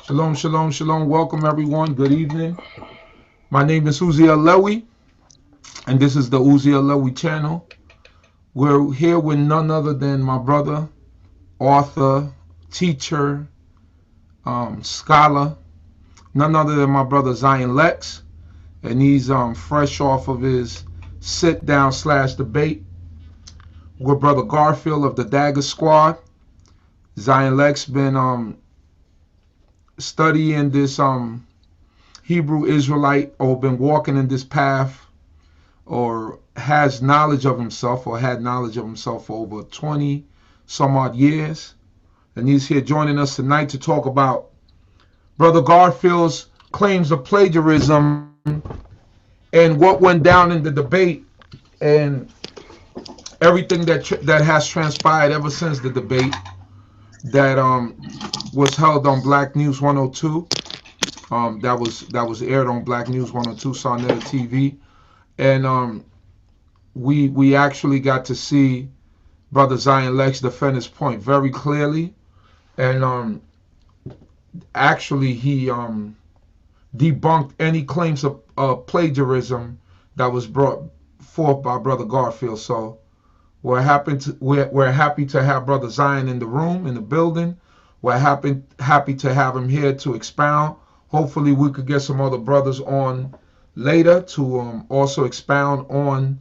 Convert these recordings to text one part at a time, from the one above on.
Shalom, shalom, shalom. Welcome, everyone. Good evening. My name is Uzi Lewy, and this is the Uzi Lewy channel. We're here with none other than my brother, author, teacher, scholar, none other than my brother Zion Lexx, and he's fresh off of his sit down / debate with brother Garfield of the Dagger Squad. Zion Lexx been studying this Hebrew Israelite, or been walking in this path, or has knowledge of himself, or had knowledge of himself for over 20 some odd years. And he's here joining us tonight to talk about Brother Garfield's claims of plagiarism and what went down in the debate, and everything that has transpired ever since the debate that was held on Black News 102. That was aired on Black News 102, Sarnetta TV. And we actually got to see Brother Zion Lexx defend his point very clearly, and actually he debunked any claims of plagiarism that was brought forth by Brother Garfield. So we're happy to have Brother Zion in the room, in the building. We're happy to have him here to expound. Hopefully we could get some other brothers on later to also expound on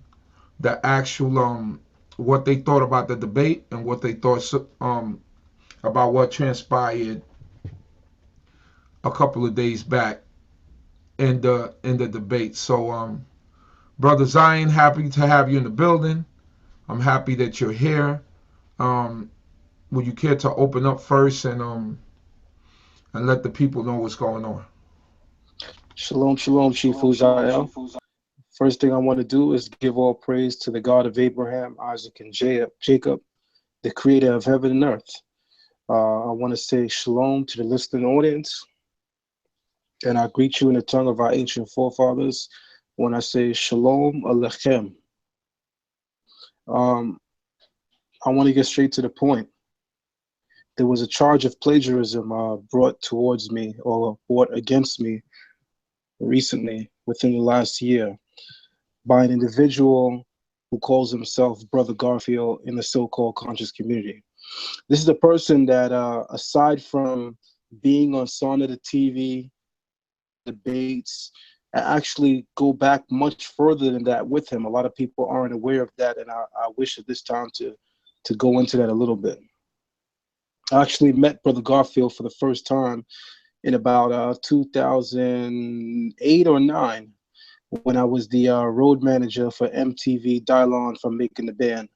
the actual what they thought about the debate, and what they thought about what transpired a couple of days back in the debate. So brother Zion, happy to have you in the building. I'm happy that you're here. um would you care to open up first and let the people know what's going on? Shalom, shalom, Chief Uziel. First thing I want to do is give all praise to the God of Abraham, Isaac, and Jacob, the creator of heaven and earth. I want to say shalom to the listening audience, and I greet you in the tongue of our ancient forefathers when I say shalom alechem. Um, I want to get straight to the point. There was a charge of plagiarism brought towards me, or brought against me recently within the last year, by an individual who calls himself Brother Garfield in the so-called conscious community. This is a person that, aside from being on Sonnet TV debates, I actually go back much further than that with him. A lot of people aren't aware of that, and I wish at this time to go into that a little bit. I actually met Brother Garfield for the first time in about 2008 or 9, when I was the road manager for MTV Dylon from Making the Band.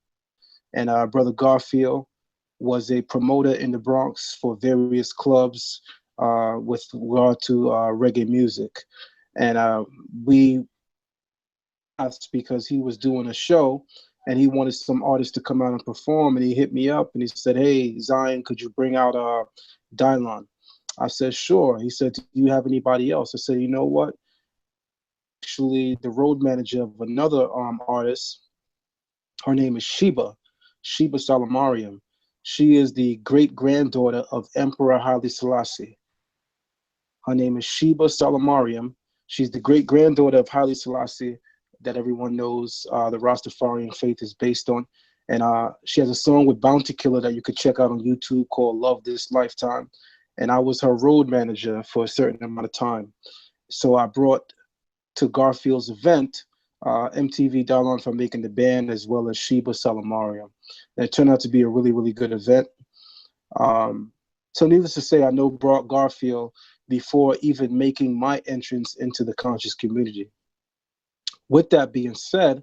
And Brother Garfield was a promoter in the Bronx for various clubs with regard to reggae music. And we asked because he was doing a show and he wanted some artists to come out and perform. And he hit me up and he said, "Hey, Zion, could you bring out Dylon?" I said, "Sure." He said, "Do you have anybody else?" I said, "You know what? Actually, the road manager of another artist. Her name is Sheba Salamariam. She is the great granddaughter of Emperor Haile Selassie. Her name is Sheba Salamariam. She's the great granddaughter of Haile Selassie, that everyone knows the Rastafarian faith is based on. And she has a song with Bounty Killer that you could check out on YouTube called Love This Lifetime. And I was her road manager for a certain amount of time. So I brought to Garfield's event MTV Dylon from Making the Band, as well as Sheba Salamariam. And it turned out to be a really, really good event. So needless to say, I know Garfield before even making my entrance into the conscious community. With that being said,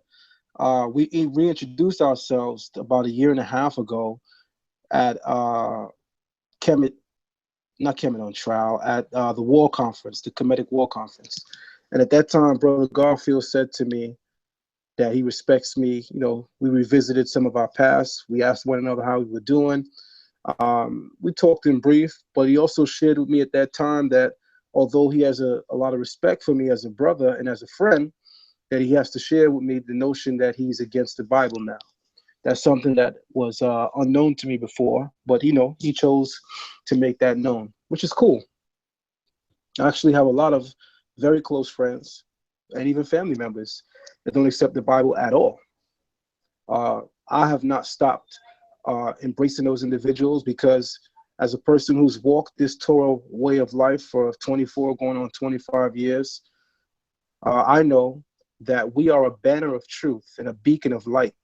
we reintroduced ourselves about a year and a half ago at Kemet, not Kemet on Trial, at the War Conference, the Kemetic War Conference. And at that time, Brother Garfield said to me that he respects me. You know, we revisited some of our past. We asked one another how we were doing. We talked in brief, but he also shared with me at that time that although he has a lot of respect for me as a brother and as a friend, that he has to share with me the notion that he's against the Bible now. That's something that was unknown to me before, but you know, he chose to make that known, which is cool. I actually have a lot of very close friends and even family members that don't accept the Bible at all. Uh, I have not stopped embracing those individuals because, as a person who's walked this Torah way of life for 24, going on 25 years, I know that we are a banner of truth and a beacon of light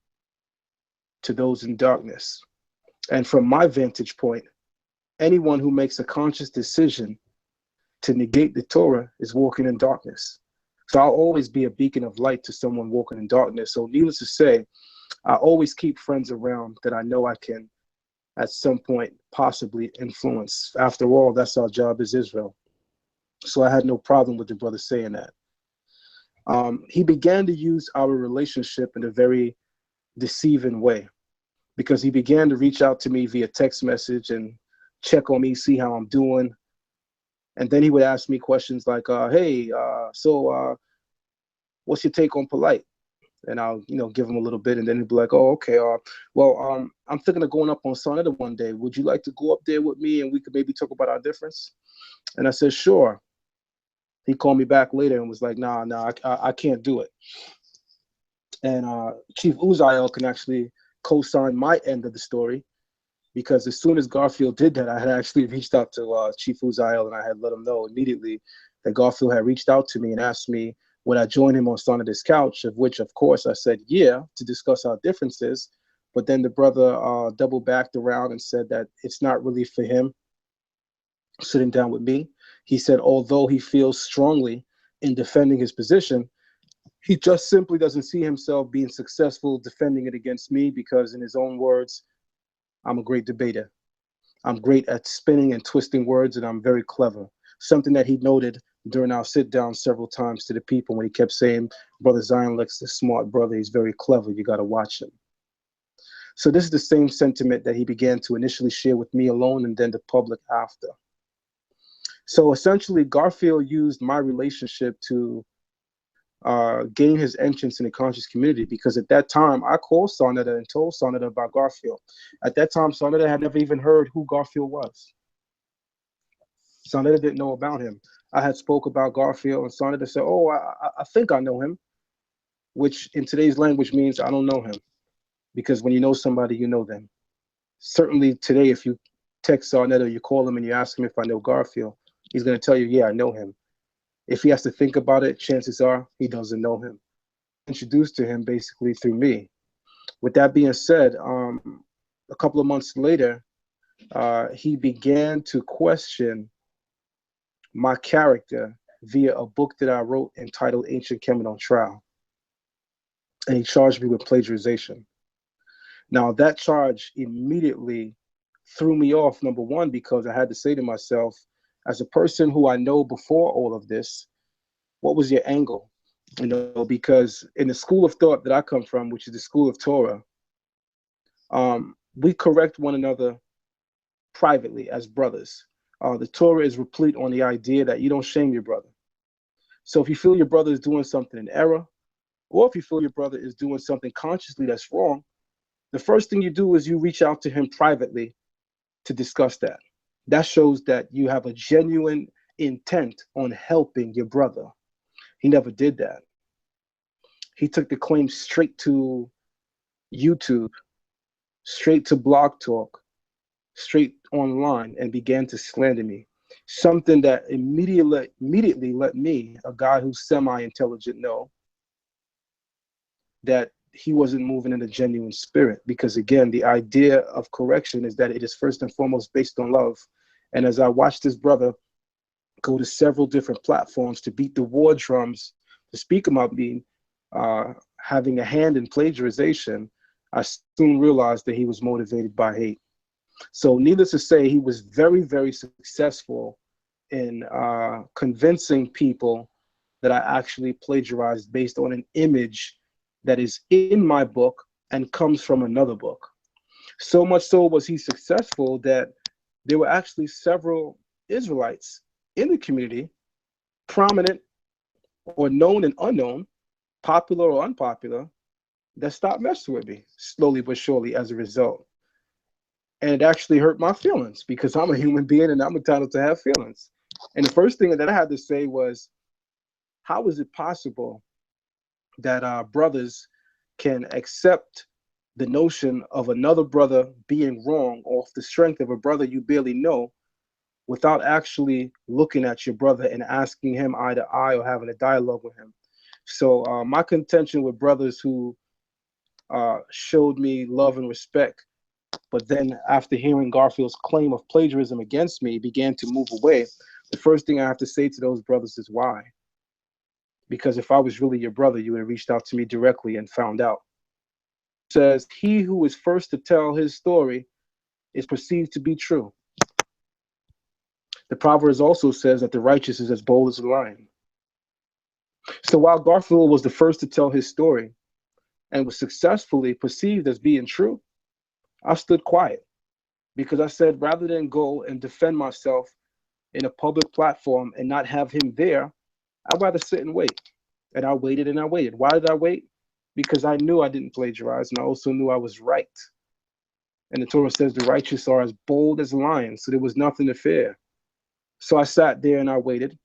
to those in darkness. And from my vantage point, anyone who makes a conscious decision to negate the Torah is walking in darkness. So I'll always be a beacon of light to someone walking in darkness. So needless to say, I always keep friends around that I know I can at some point possibly influence. After all, that's our job as Israel. So I had no problem with the brother saying that. He began to use our relationship in a very deceiving way, because he began to reach out to me via text message and check on me, see how I'm doing. And then he would ask me questions like, hey, what's your take on polite? And I'll, give him a little bit, and then he'd be like, "Oh, okay. I'm thinking of going up on Sonata one day. Would you like to go up there with me, and we could maybe talk about our difference?" And I said, "Sure." He called me back later and was like, "Nah, I can't do it." And Chief Uziel can actually co-sign my end of the story, because as soon as Garfield did that, I had actually reached out to Chief Uziel, and I had let him know immediately that Garfield had reached out to me and asked me would I join him on Sonata's couch, of which, of course, I said yeah, to discuss our differences. But then the brother double backed around and said that it's not really for him sitting down with me. He said, although he feels strongly in defending his position, he just simply doesn't see himself being successful defending it against me because, in his own words, I'm a great debater. I'm great at spinning and twisting words, and I'm very clever. Something that he noted during our sit down several times to the people when he kept saying, Brother Zion Lex is a smart brother. He's very clever. You got to watch him. So this is the same sentiment that he began to initially share with me alone and then the public after. So essentially, Garfield used my relationship to gain his entrance in the conscious community, because at that time I called Sonata and told Sonata about Garfield. At that time, Sonata had never even heard who Garfield was. Sonata didn't know about him. I had spoke about Garfield, and Sonata said, "Oh, I think I know him," which in today's language means I don't know him, because when you know somebody, you know them. Certainly today, if you text Sonata, you call him and you ask him if I know Garfield, he's going to tell you, "Yeah, I know him." If he has to think about it, chances are he doesn't know him. Introduced to him basically through me. With that being said, a couple of months later, he began to question my character via a book that I wrote entitled Ancient Kemet on Trial. And he charged me with plagiarization. Now, that charge immediately threw me off, number one, because I had to say to myself, as a person who I know before all of this, what was your angle? Because in the school of thought that I come from, which is the school of Torah, we correct one another privately as brothers. The Torah is replete on the idea that you don't shame your brother. So if you feel your brother is doing something in error, or if you feel your brother is doing something consciously that's wrong, the first thing you do is you reach out to him privately to discuss that. That shows that you have a genuine intent on helping your brother. He never did that. He took the claim straight to YouTube, straight to Blog Talk, straight online, and began to slander me. Something that immediately let me, a guy who's semi-intelligent, know that he wasn't moving in a genuine spirit. Because again, the idea of correction is that it is first and foremost based on love. And as I watched this brother go to several different platforms to beat the war drums, to speak about me having a hand in plagiarization, I soon realized that he was motivated by hate. So needless to say, he was very, very successful in convincing people that I actually plagiarized based on an image that is in my book and comes from another book. So much so was he successful that there were actually several Israelites in the community, prominent or known and unknown, popular or unpopular, that stopped messing with me slowly but surely as a result. And it actually hurt my feelings, because I'm a human being and I'm entitled to have feelings. And the first thing that I had to say was, how is it possible that brothers can accept the notion of another brother being wrong off the strength of a brother you barely know, without actually looking at your brother and asking him eye to eye or having a dialogue with him? So my contention with brothers who showed me love and respect, but then after hearing Garfield's claim of plagiarism against me, began to move away, the first thing I have to say to those brothers is why? Because if I was really your brother, you would have reached out to me directly and found out. It says, he who is first to tell his story is perceived to be true. The Proverbs also says that the righteous is as bold as a lion. So while Garfield was the first to tell his story and was successfully perceived as being true, I stood quiet because I said, rather than go and defend myself in a public platform and not have him there, I'd rather sit and wait. And I waited and I waited. Why did I wait? Because I knew I didn't plagiarize, and I also knew I was right. And the Torah says the righteous are as bold as lions, so there was nothing to fear. So I sat there and I waited.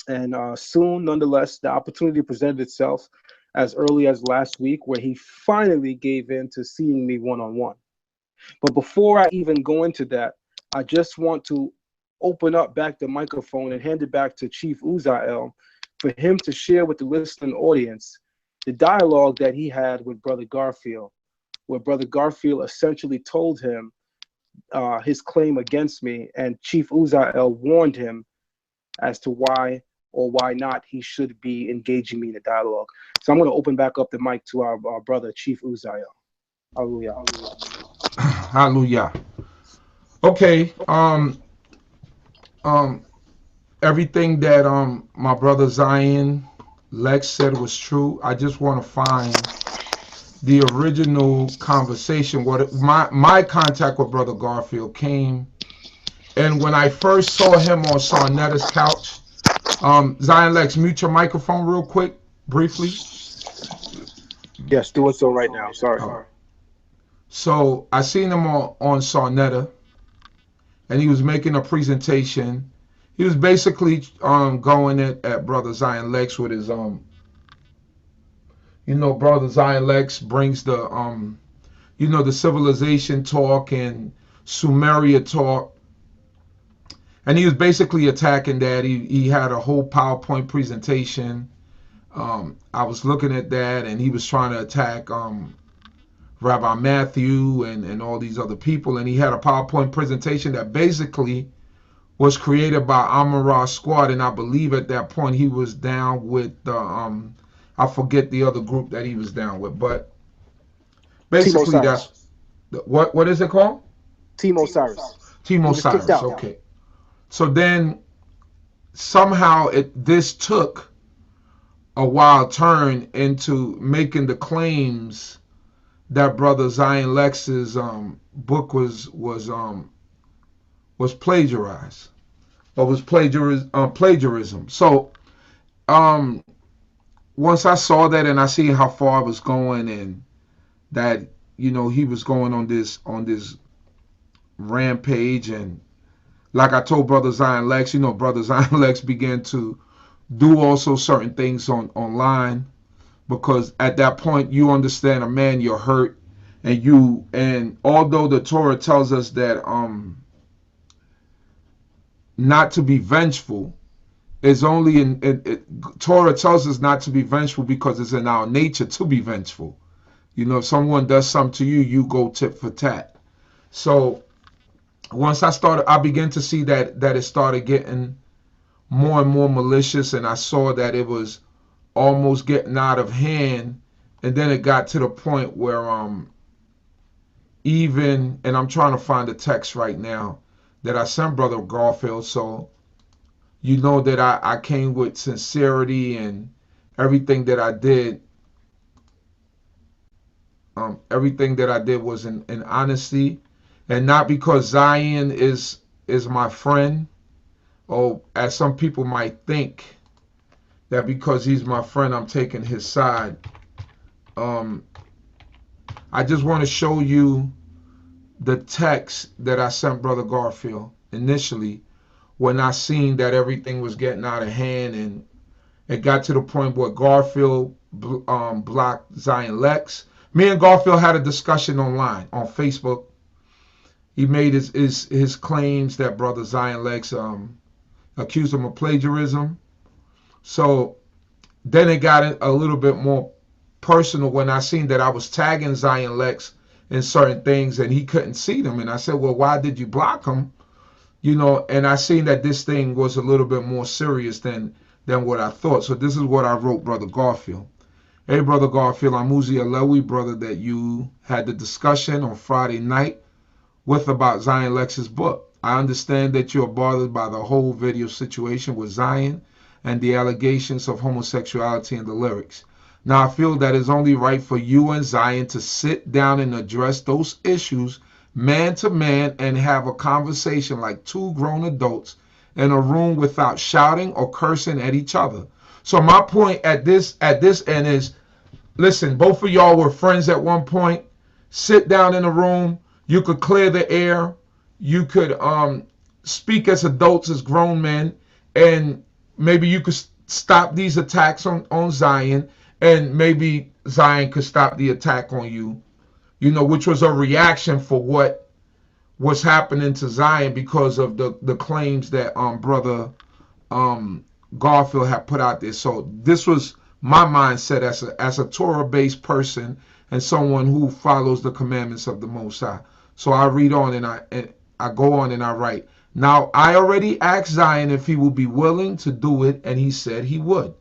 And soon, nonetheless, the opportunity presented itself as early as last week, where he finally gave in to seeing me one-on-one. But before I even go into that, I just want to open up back the microphone and hand it back to Chief Uziel for him to share with the listening audience the dialogue that he had with Brother Garfield, where Brother Garfield essentially told him his claim against me, and Chief Uziel warned him as to why or why not he should be engaging me in a dialogue. So I'm going to open back up the mic to our brother, Chief Uziel. Hallelujah. Hallelujah. Okay. Everything that my brother Zion Lexx said was true. I just want to find the original conversation. What my contact with Brother Garfield came, and when I first saw him on Sarnetta's couch. Zion Lexx, mute your microphone real quick, briefly. Yes, doing so right now. Sorry. So I seen him on Sarnetta, and he was making a presentation. He was basically going at Brother Zion Lexx with his Brother Zion Lexx brings the the civilization talk and Sumeria talk. And he was basically attacking that. He had a whole PowerPoint presentation. I was looking at that, and he was trying to attack Rabbi Matthew and all these other people. And he had a PowerPoint presentation that basically was created by Amara Squad. And I believe at that point he was down with I forget the other group that he was down with. But basically that's what is it called? Team Osiris. Team Osiris. Okay. So then somehow this took a wild turn into making the claims that Brother Zion Lexx's book was plagiarized or was plagiarism. So once I saw that and I see how far I was going, and that he was going on this rampage, and like I told Brother Zion Lexx, Brother Zion Lexx began to do also certain things online, because at that point you understand, a man, you're hurt, and although the Torah tells us that not to be vengeful, is only Torah tells us not to be vengeful because it's in our nature to be vengeful. If someone does something to you, you go tit for tat. So once I began to see that it started getting more and more malicious, and I saw that it was almost getting out of hand, and then it got to the point where and I'm trying to find the text right now that I sent Brother Garfield, so that I came with sincerity, and everything that I did was in honesty, and not because Zion is my friend, or as some people might think, that because he's my friend I'm taking his side. I just want to show you the text that I sent Brother Garfield initially, when I seen that everything was getting out of hand, and it got to the point where Garfield blocked Zion Lexx. Me and Garfield had a discussion online on Facebook. He made his claims that brother Zion Lexx accused him of plagiarism. So then it got a little bit more personal when I seen that I was tagging Zion Lexx in certain things and he couldn't see them. And I said, well, why did you block him? You know, and I seen that this thing was a little bit more serious than what I thought. So this is what I wrote, Brother Garfield. Hey, Brother Garfield, I'm Uzi Alewi, brother, that you had the discussion on Friday night with about Zion Lexx's book. I understand that you're bothered by the whole video situation with Zion and the allegations of homosexuality in the lyrics. Now, I feel that it's only right for you and Zion to sit down and address those issues man to man and have a conversation like two grown adults in a room without shouting or cursing at each other. So my point at this end is, listen, both of y'all were friends at one point. Sit down in a room. You could clear the air. You could speak as adults, as grown men, and maybe you could stop these attacks on Zion, and maybe Zion could stop the attack on you, you know, which was a reaction for what was happening to Zion because of the claims that brother Garfield had put out there. So this was my mindset as a Torah-based person and someone who follows the commandments of the Most High. So I read on and I go on and I write. Now, I already asked Zion if he would be willing to do it, and he said he would.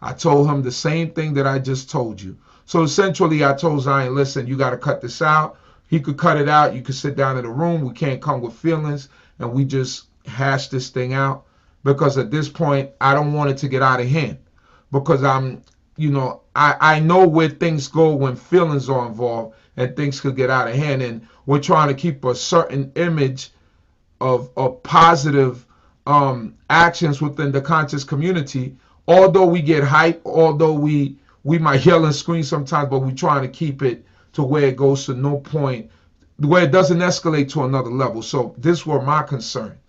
I told him the same thing that I just told you. So essentially, I told Zion, listen, you got to cut this out. He could cut it out. You could sit down in a room. We can't come with feelings, and we just hash this thing out. Because at this point, I don't want it to get out of hand. Because I know where things go when feelings are involved, and things could get out of hand. And we're trying to keep a certain image of positive actions within the conscious community. Although we get hype, although we might yell and scream sometimes, but we're trying to keep it to where it goes to no point, where it doesn't escalate to another level. So this were my concern.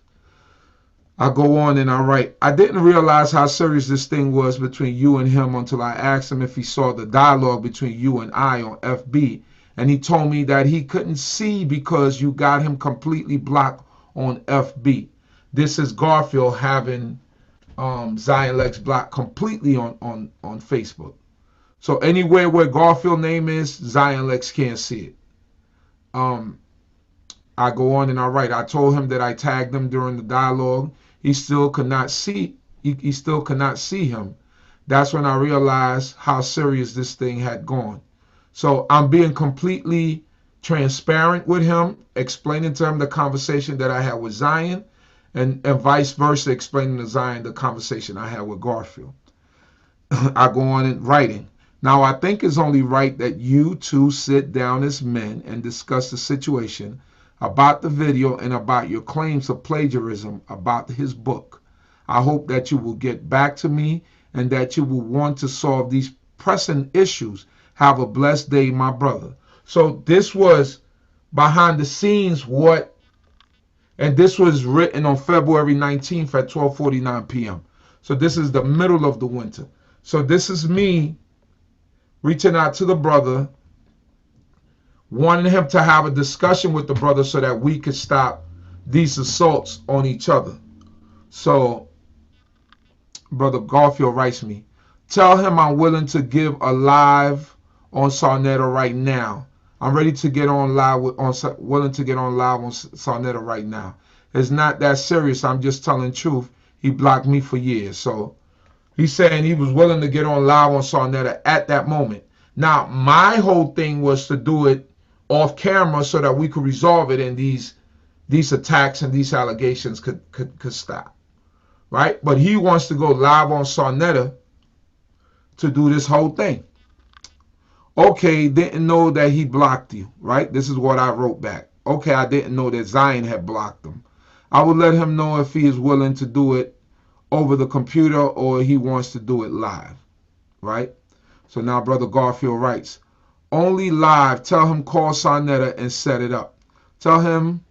I go on and I write, I didn't realize how serious this thing was between you and him until I asked him if he saw the dialogue between you and I on FB. And he told me that he couldn't see because you got him completely blocked on FB. This is Garfield having Zion Lexx blocked completely on Facebook. So anywhere where Garfield name is, Zion Lexx can't see it. I go on and I write, I told him that I tagged him during the dialogue. He still could not see. He still could not see him. That's when I realized how serious this thing had gone. So I'm being completely transparent with him, explaining to him the conversation that I had with Zion, and vice versa, explaining to Zion the conversation I had with Garfield. I go on and writing. Now, I think it's only right that you two sit down as men and discuss the situation about the video and about your claims of plagiarism about his book. I hope that you will get back to me and that you will want to solve these pressing issues. Have a blessed day, my brother. So this was behind the scenes and this was written on February 19th at 12:49 p.m. So this is the middle of the winter. So this is me reaching out to the brother, wanting him to have a discussion with the brother so that we could stop these assaults on each other. So Brother Garfield writes me, tell him I'm willing to give a live on Sarnetta right now. I'm ready to get on live willing to get on live on Sarnetta right now. It's not that serious. I'm just telling truth. He blocked me for years. So he's saying he was willing to get on live on Sarnetta at that moment. Now, my whole thing was to do it off camera so that we could resolve it and these attacks and these allegations could stop. Right? But he wants to go live on Sarnetta to do this whole thing. Okay, didn't know that he blocked you, right? This is what I wrote back. Okay, I didn't know that Zion had blocked him. I will let him know if he is willing to do it over the computer or he wants to do it live, right? So now Brother Garfield writes, only live, tell him call Sarnetta and set it up. Tell him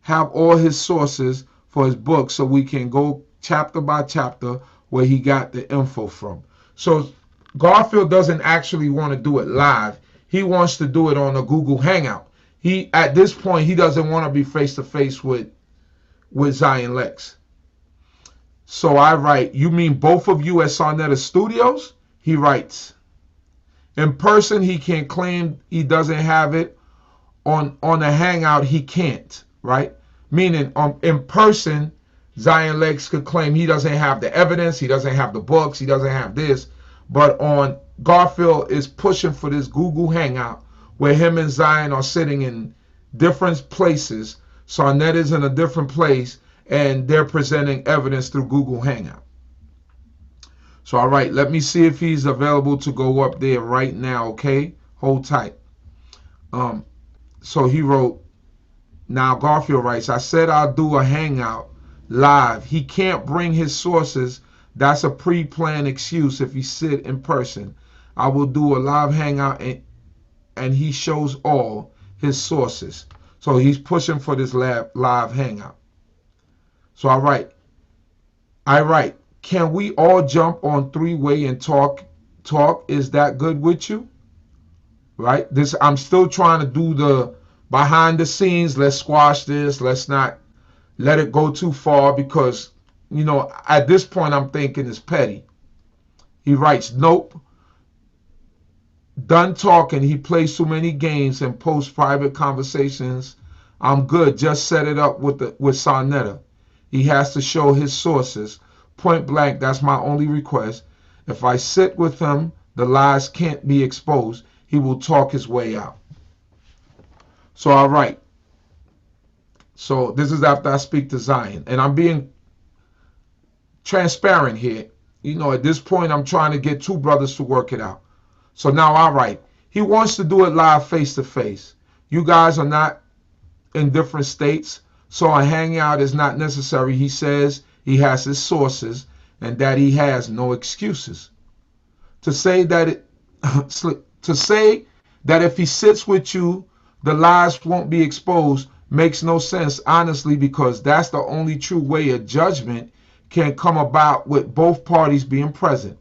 have all his sources for his book so we can go chapter by chapter where he got the info from. So Garfield doesn't actually want to do it live. He wants to do it on a Google Hangout. He at this point he doesn't want to be face to face with Zion Lexx. So I write, you mean both of you at Sarnetta Studios? He writes, in person he can't claim he doesn't have it. On a Hangout he can't, right? Meaning in person Zion Lexx could claim he doesn't have the evidence, he doesn't have the books, he doesn't have this. But on Garfield is pushing for this Google Hangout where him and Zion are sitting in different places. Sarnetta's in a different place and they're presenting evidence through Google Hangout. So all right, let me see if he's available to go up there right now, okay? Hold tight. So he wrote, now Garfield writes, I said I'll do a Hangout live. He can't bring his sources. That's a pre-planned excuse if he sit in person. I will do a live Hangout and he shows all his sources. So he's pushing for this live Hangout. So I write, can we all jump on three-way and talk? Is that good with you? Right? This I'm still trying to do the behind the scenes. Let's squash this. Let's not let it go too far because, you know, at this point I'm thinking it's petty. He writes, nope. Done talking. He plays too many games and posts private conversations. I'm good. Just set it up with Sarnetta. He has to show his sources. Point blank, that's my only request. If I sit with him, the lies can't be exposed. He will talk his way out. So I write. So this is after I speak to Zion. And I'm being transparent here. You know, at this point, I'm trying to get two brothers to work it out. So now I write. He wants to do it live face to face. You guys are not in different states. So a hangout is not necessary. He says he has his sources and that he has no excuses. To say that if he sits with you, the lies won't be exposed makes no sense, honestly, because that's the only true way a judgment can come about with both parties being present.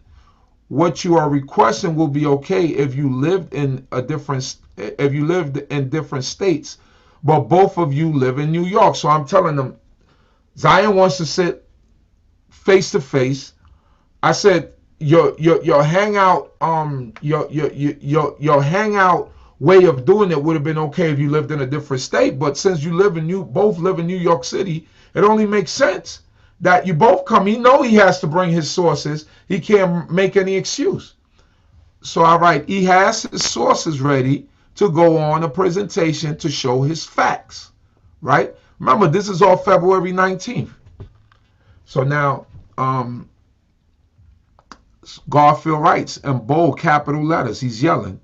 What you are requesting will be okay if you lived in different states, but both of you live in New York. So I'm telling them, Zion wants to sit face to face. I said your hangout your hangout way of doing it would have been okay if you lived in a different state, but since you both live in New York City, it only makes sense that you both come. He know he has to bring his sources. He can't make any excuse. So I write, he has his sources ready to go on a presentation to show his facts, right? Remember, this is all February 19th. So now, Garfield writes in bold capital letters, he's yelling,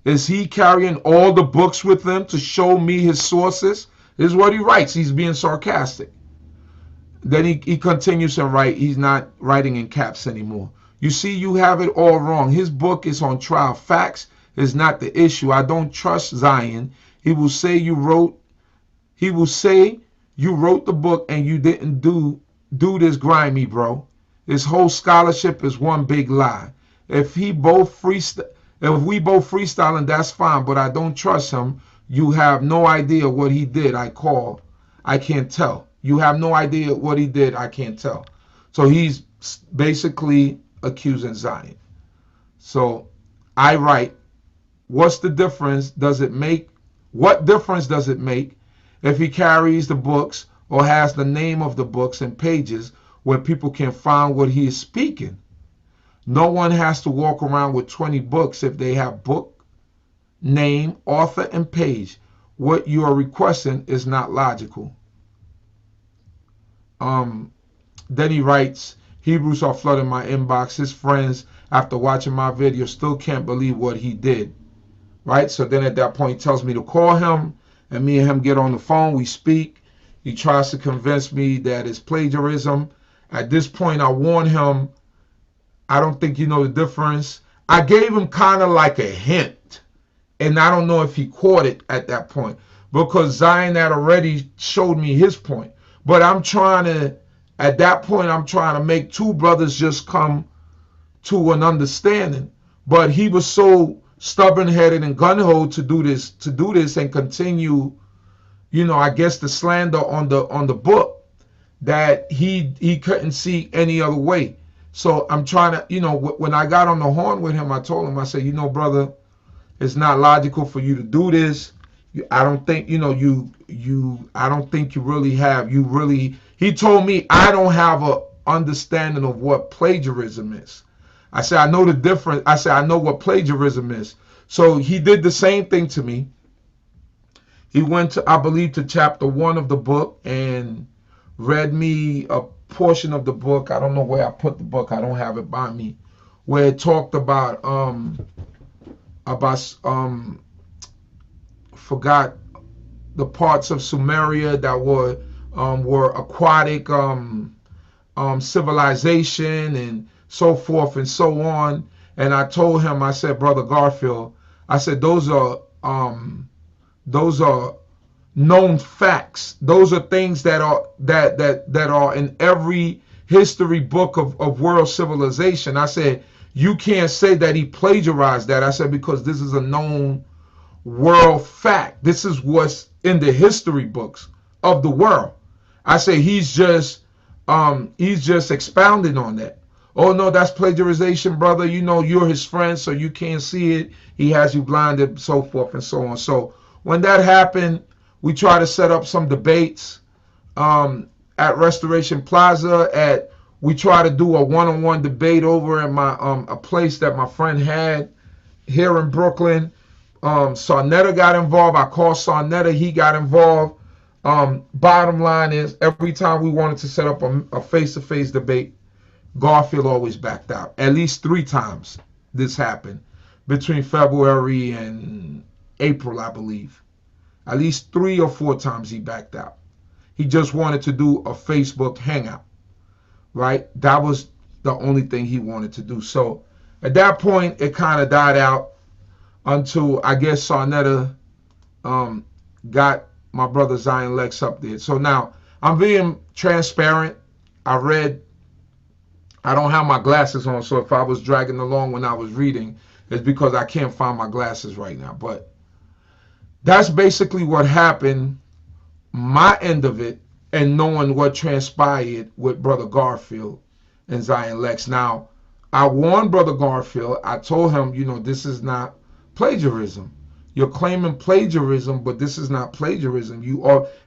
is he carrying all the books with him to show me his sources? This is what he writes. He's being sarcastic. Then he continues to write. He's not writing in caps anymore. You see, you have it all wrong. His book is on trial. Facts is not the issue. I don't trust Zion. He will say you wrote the book and you didn't do this grimy, bro. This whole scholarship is one big lie. If we both freestyling, that's fine, but I don't trust him. You have no idea what he did. I can't tell. You have no idea what he did. I can't tell. So he's basically accusing Zion. So I write, what difference does it make if he carries the books or has the name of the books and pages where people can find what he is speaking? No one has to walk around with 20 books if they have book, name, author, and page. What you are requesting is not logical. Then he writes, Hebrews are flooding my inbox. His friends, after watching my video, still can't believe what he did. Right? So then at that point, he tells me to call him, and me and him get on the phone. We speak. He tries to convince me that it's plagiarism. At this point, I warn him, I don't think you know the difference. I gave him kind of like a hint, and I don't know if he caught it at that point, because Zion had already showed me his point. But I'm trying to, at that point, I'm trying to make two brothers just come to an understanding. But he was so stubborn-headed and gun-ho to do this and continue, I guess the slander on the book, that he couldn't see any other way. So I'm trying to, when I got on the horn with him, I told him, I said, brother, it's not logical for you to do this. I don't think, I don't think you really have, he told me I don't have a understanding of what plagiarism is. I said, I know the difference. I said, I know what plagiarism is. So he did the same thing to me. He went to, I believe, to chapter 1 of the book and read me a portion of the book. I don't know where I put the book. I don't have it by me. Where it talked about forgot the parts of Sumeria that were aquatic civilization and so forth and so on. And I told him, I said, Brother Garfield, I said those are known facts. Those are things that are in every history book of world civilization. I said, you can't say that he plagiarized that. I said, because this is a known world fact. This is what's in the history books of the world. I say he's just expounding on that. Oh no, that's plagiarization, brother. You're his friend, so you can't see it. He has you blinded, so forth and so on. So when that happened, we try to set up some debates at Restoration Plaza. We try to do a one-on-one debate over at my a place that my friend had here in Brooklyn. Sarnetta got involved. I called Sarnetta. He got involved. Bottom line is, every time we wanted to set up a face-to-face debate, Garfield always backed out. At least 3 times this happened between February and April, I believe. At least 3 or 4 times he backed out. He just wanted to do a Facebook hangout, right? That was the only thing he wanted to do. So at that point, it kind of died out until I guess Sarnetta got my brother Zion Lexx up there. So now I'm being transparent. I don't have my glasses on, so if I was dragging along when I was reading, it's because I can't find my glasses right now. But that's basically what happened, my end of it, and knowing what transpired with Brother Garfield and Zion Lexx. Now, I warned Brother Garfield. I told him, this is not plagiarism. You're claiming plagiarism, but this is not plagiarism.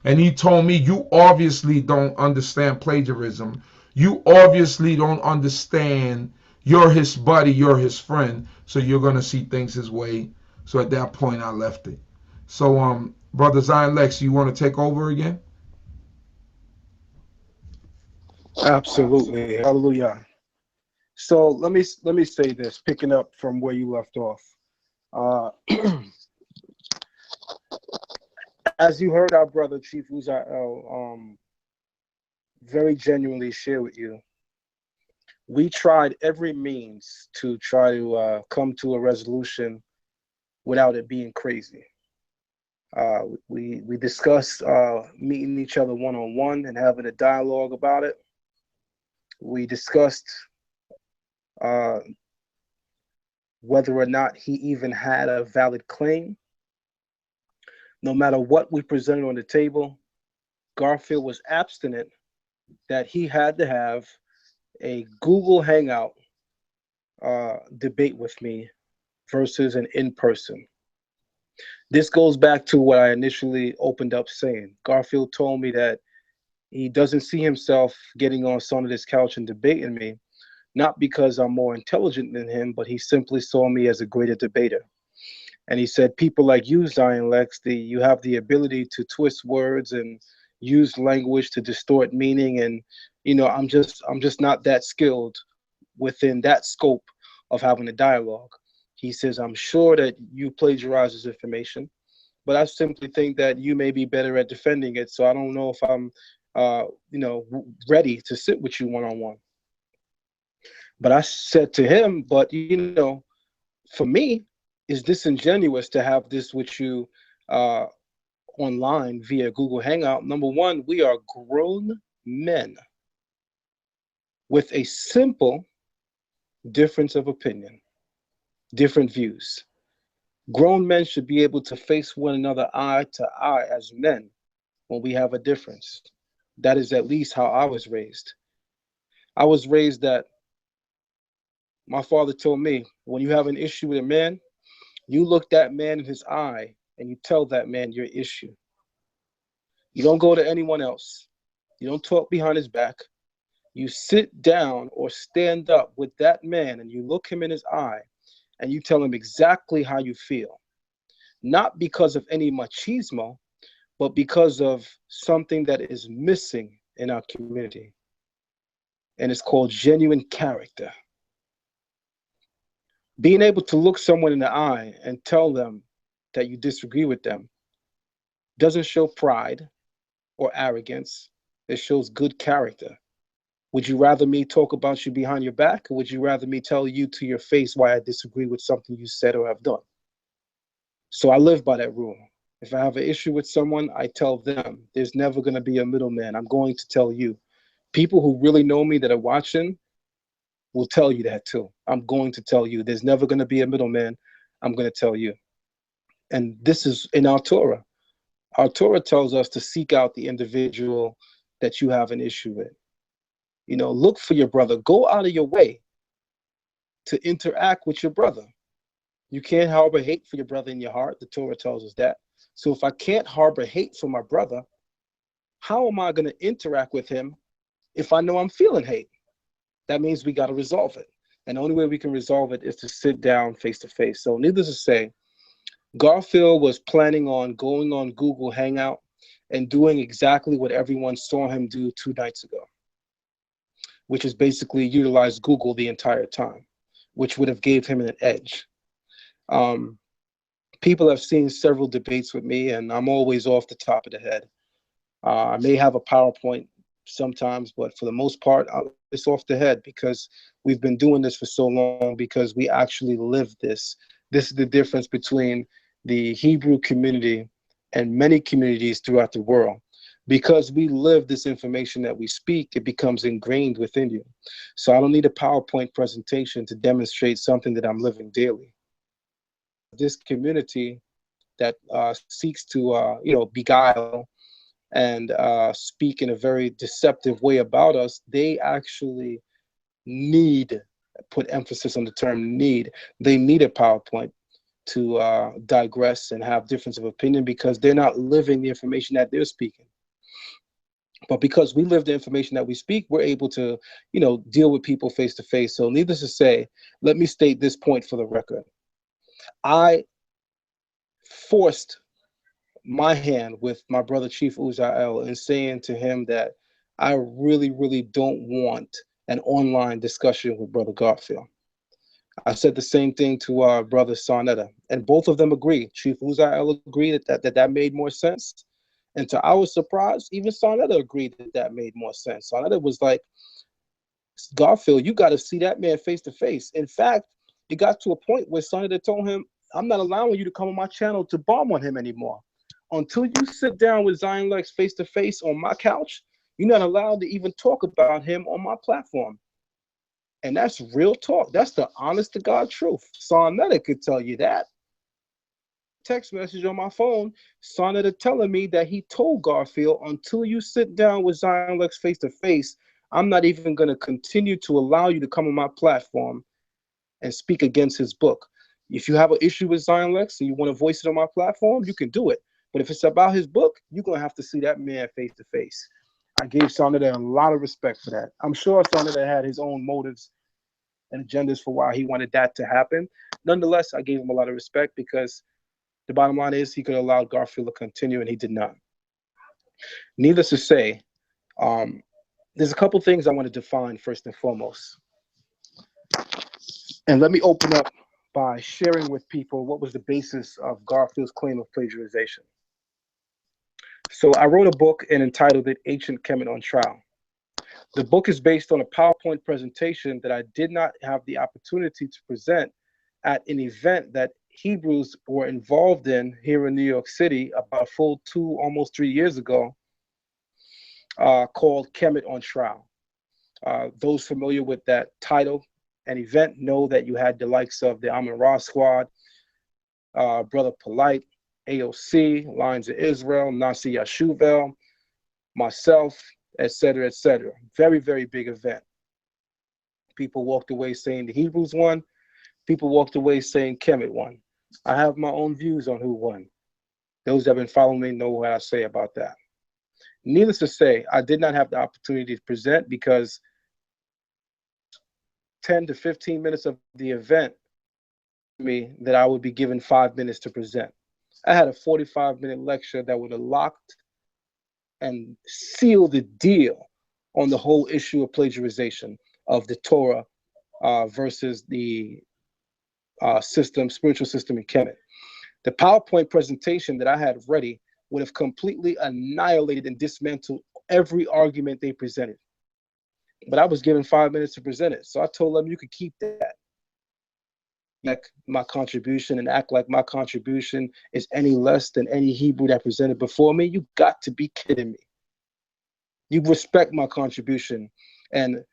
And he told me, you obviously don't understand plagiarism. You obviously don't understand. You're his buddy. You're his friend. So you're going to see things his way. So at that point, I left it. So, Brother Zion Lexx, you want to take over again? Absolutely. Hallelujah. So let me say this, picking up from where you left off. Uh, as you heard our brother Chief Uzael very genuinely share with you, we tried every means to try to come to a resolution without it being crazy. We discussed meeting each other one-on-one and having a dialogue about it. We discussed whether or not he even had a valid claim. No matter what we presented on the table, Garfield was abstinent that he had to have a Google Hangout debate with me versus an in-person. This goes back to what I initially opened up saying. Garfield told me that he doesn't see himself getting on Sonata's couch and debating me, not because I'm more intelligent than him, but he simply saw me as a greater debater. And he said, people like you, Zion Lexx, you have the ability to twist words and use language to distort meaning. And, I'm just not that skilled within that scope of having a dialogue. He says, I'm sure that you plagiarize this information, but I simply think that you may be better at defending it. So I don't know if I'm, ready to sit with you one-on-one. But I said to him, but, for me, it's disingenuous to have this with you online via Google Hangout. Number one, we are grown men with a simple difference of opinion, different views. Grown men should be able to face one another eye to eye as men when we have a difference. That is at least how I was raised. I was raised that my father told me, when you have an issue with a man, you look that man in his eye and you tell that man your issue. You don't go to anyone else. You don't talk behind his back. You sit down or stand up with that man and you look him in his eye and you tell him exactly how you feel. Not because of any machismo, but because of something that is missing in our community. And it's called genuine character. Being able to look someone in the eye and tell them that you disagree with them doesn't show pride or arrogance. It shows good character. Would you rather me talk about you behind your back, or would you rather me tell you to your face why I disagree with something you said or have done? So I live by that rule. If I have an issue with someone, I tell them. There's never going to be a middleman. I'm going to tell you. People who really know me that are watching will tell you that too. I'm going to tell you. There's never going to be a middleman. I'm going to tell you. And this is in our Torah. Our Torah tells us to seek out the individual that you have an issue with. You know, look for your brother. Go out of your way to interact with your brother. You can't harbor hate for your brother in your heart. The Torah tells us that. So if I can't harbor hate for my brother, how am I going to interact with him if I know I'm feeling hate? That means we got to resolve it. And the only way we can resolve it is to sit down face to face. So needless to say, Garfield was planning on going on Google Hangout and doing exactly what everyone saw him do 2 nights ago, which is basically utilize Google the entire time, which would have gave him an edge. People have seen several debates with me, and I'm always off the top of the head. I may have a PowerPoint sometimes, but for the most part, it's off the head because we've been doing this for so long because we actually live this. This is the difference between the Hebrew community and many communities throughout the world. Because we live this information that we speak, it becomes ingrained within you. So I don't need a PowerPoint presentation to demonstrate something that I'm living daily. This community that seeks to, beguile and speak in a very deceptive way about us, they actually need, put emphasis on the term need, they need a PowerPoint to digress and have difference of opinion because they're not living the information that they're speaking. But because we live the information that we speak, we're able to, deal with people face to face. So needless to say, let me state this point for the record. I forced my hand with my brother Chief Uziel in saying to him that I really, really don't want an online discussion with Brother Garfield. I said the same thing to our brother Sarnetta, and both of them agreed. Chief Uziel agreed that made more sense. And to our surprise, even Sarnetta agreed that made more sense. Sarnetta was like, Garfield, you got to see that man face to face. In fact, it got to a point where Sarnetta told him, I'm not allowing you to come on my channel to bomb on him anymore. Until you sit down with Zion Lexx face to face on my couch, you're not allowed to even talk about him on my platform. And that's real talk. That's the honest to God truth. Sarnetta could tell you that. Text message on my phone, Sarnetta telling me that he told Garfield, until you sit down with Zion Lexx face to face, I'm not even going to continue to allow you to come on my platform and speak against his book. If you have an issue with Zion Lexx and you want to voice it on my platform, you can do it. But if it's about his book, you're going to have to see that man face to face. I gave Sarnetta a lot of respect for that. I'm sure Sarnetta had his own motives and agendas for why he wanted that to happen. Nonetheless, I gave him a lot of respect because the bottom line is he could have allowed Garfield to continue, and he did not. Needless to say, there's a couple things I want to define first and foremost. And let me open up by sharing with people what was the basis of Garfield's claim of plagiarization. So I wrote a book and entitled it Ancient Kemet on Trial. The book is based on a PowerPoint presentation that I did not have the opportunity to present at an event that Hebrews were involved in here in New York City about a full 2, almost 3 years ago, called Kemet on Trial. Those familiar with that title and event know that you had the likes of the Amin Ra Squad, Brother Polite, AOC, Lions of Israel, Nasi Yashuvel, myself, etc., etc. Very, very big event. People walked away saying the Hebrews won. People walked away saying Kemet won. I have my own views on who won. Those that have been following me know what I say about that. Needless to say, I did not have the opportunity to present because 10 to 15 minutes of the event me that I would be given 5 minutes to present. I had a 45-minute lecture that would have locked and sealed the deal on the whole issue of plagiarization of the Torah versus the spiritual system in Kemet. The PowerPoint presentation that I had ready would have completely annihilated and dismantled every argument they presented. But I was given 5 minutes to present it. So I told them, you could keep that. Like my contribution and act like my contribution is any less than any Hebrew that presented before me. You got to be kidding me. You respect my contribution. And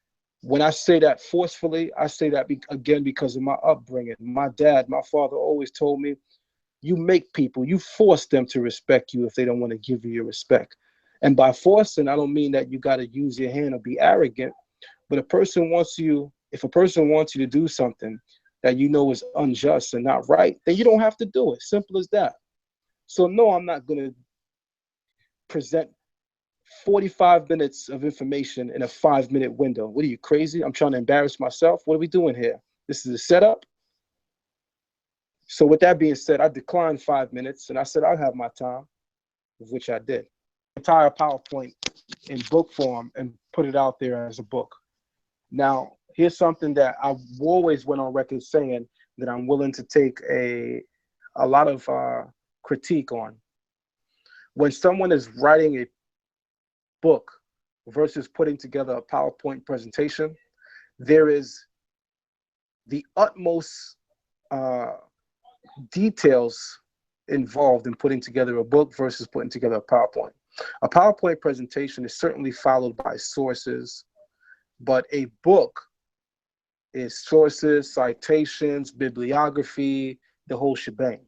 when I say that forcefully, I say that again because of my upbringing. My dad, my father always told me, you make people, you force them to respect you if they don't want to give you your respect. And by forcing, I don't mean that you got to use your hand or be arrogant, but if a person wants you to do something that you know is unjust and not right, then you don't have to do it. Simple as that. So no, I'm not going to present 45 minutes of information in a 5-minute window. What are you, crazy? I'm trying to embarrass myself. What are we doing here? This is a setup. So with that being said, I declined 5 minutes and I said I'll have my time, which I did. Entire PowerPoint in book form and put it out there as a book. Now, here's something that I've always went on record saying that I'm willing to take a lot of critique on. When someone is writing a book versus putting together a PowerPoint presentation, there is the utmost details involved in putting together a book versus putting together a PowerPoint. A PowerPoint presentation is certainly followed by sources, but a book is sources, citations, bibliography, the whole shebang.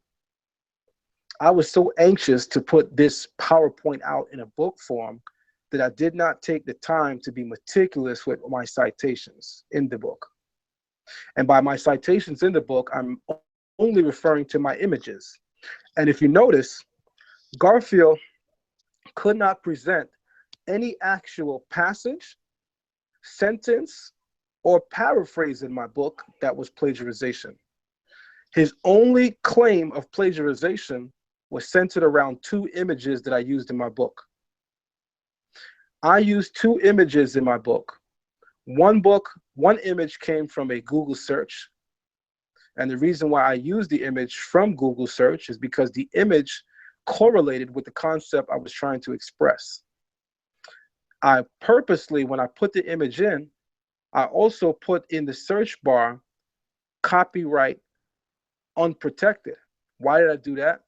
I was so anxious to put this PowerPoint out in a book form that I did not take the time to be meticulous with my citations in the book. And by my citations in the book, I'm only referring to my images. And if you notice, Garfield could not present any actual passage, sentence, or paraphrase in my book that was plagiarization. His only claim of plagiarization was centered around 2 images that I used in my book. I used 2 images in my book. One image came from a Google search. And the reason why I used the image from Google search is because the image correlated with the concept I was trying to express. I purposely, when I put the image in, I also put in the search bar, copyright unprotected. Why did I do that?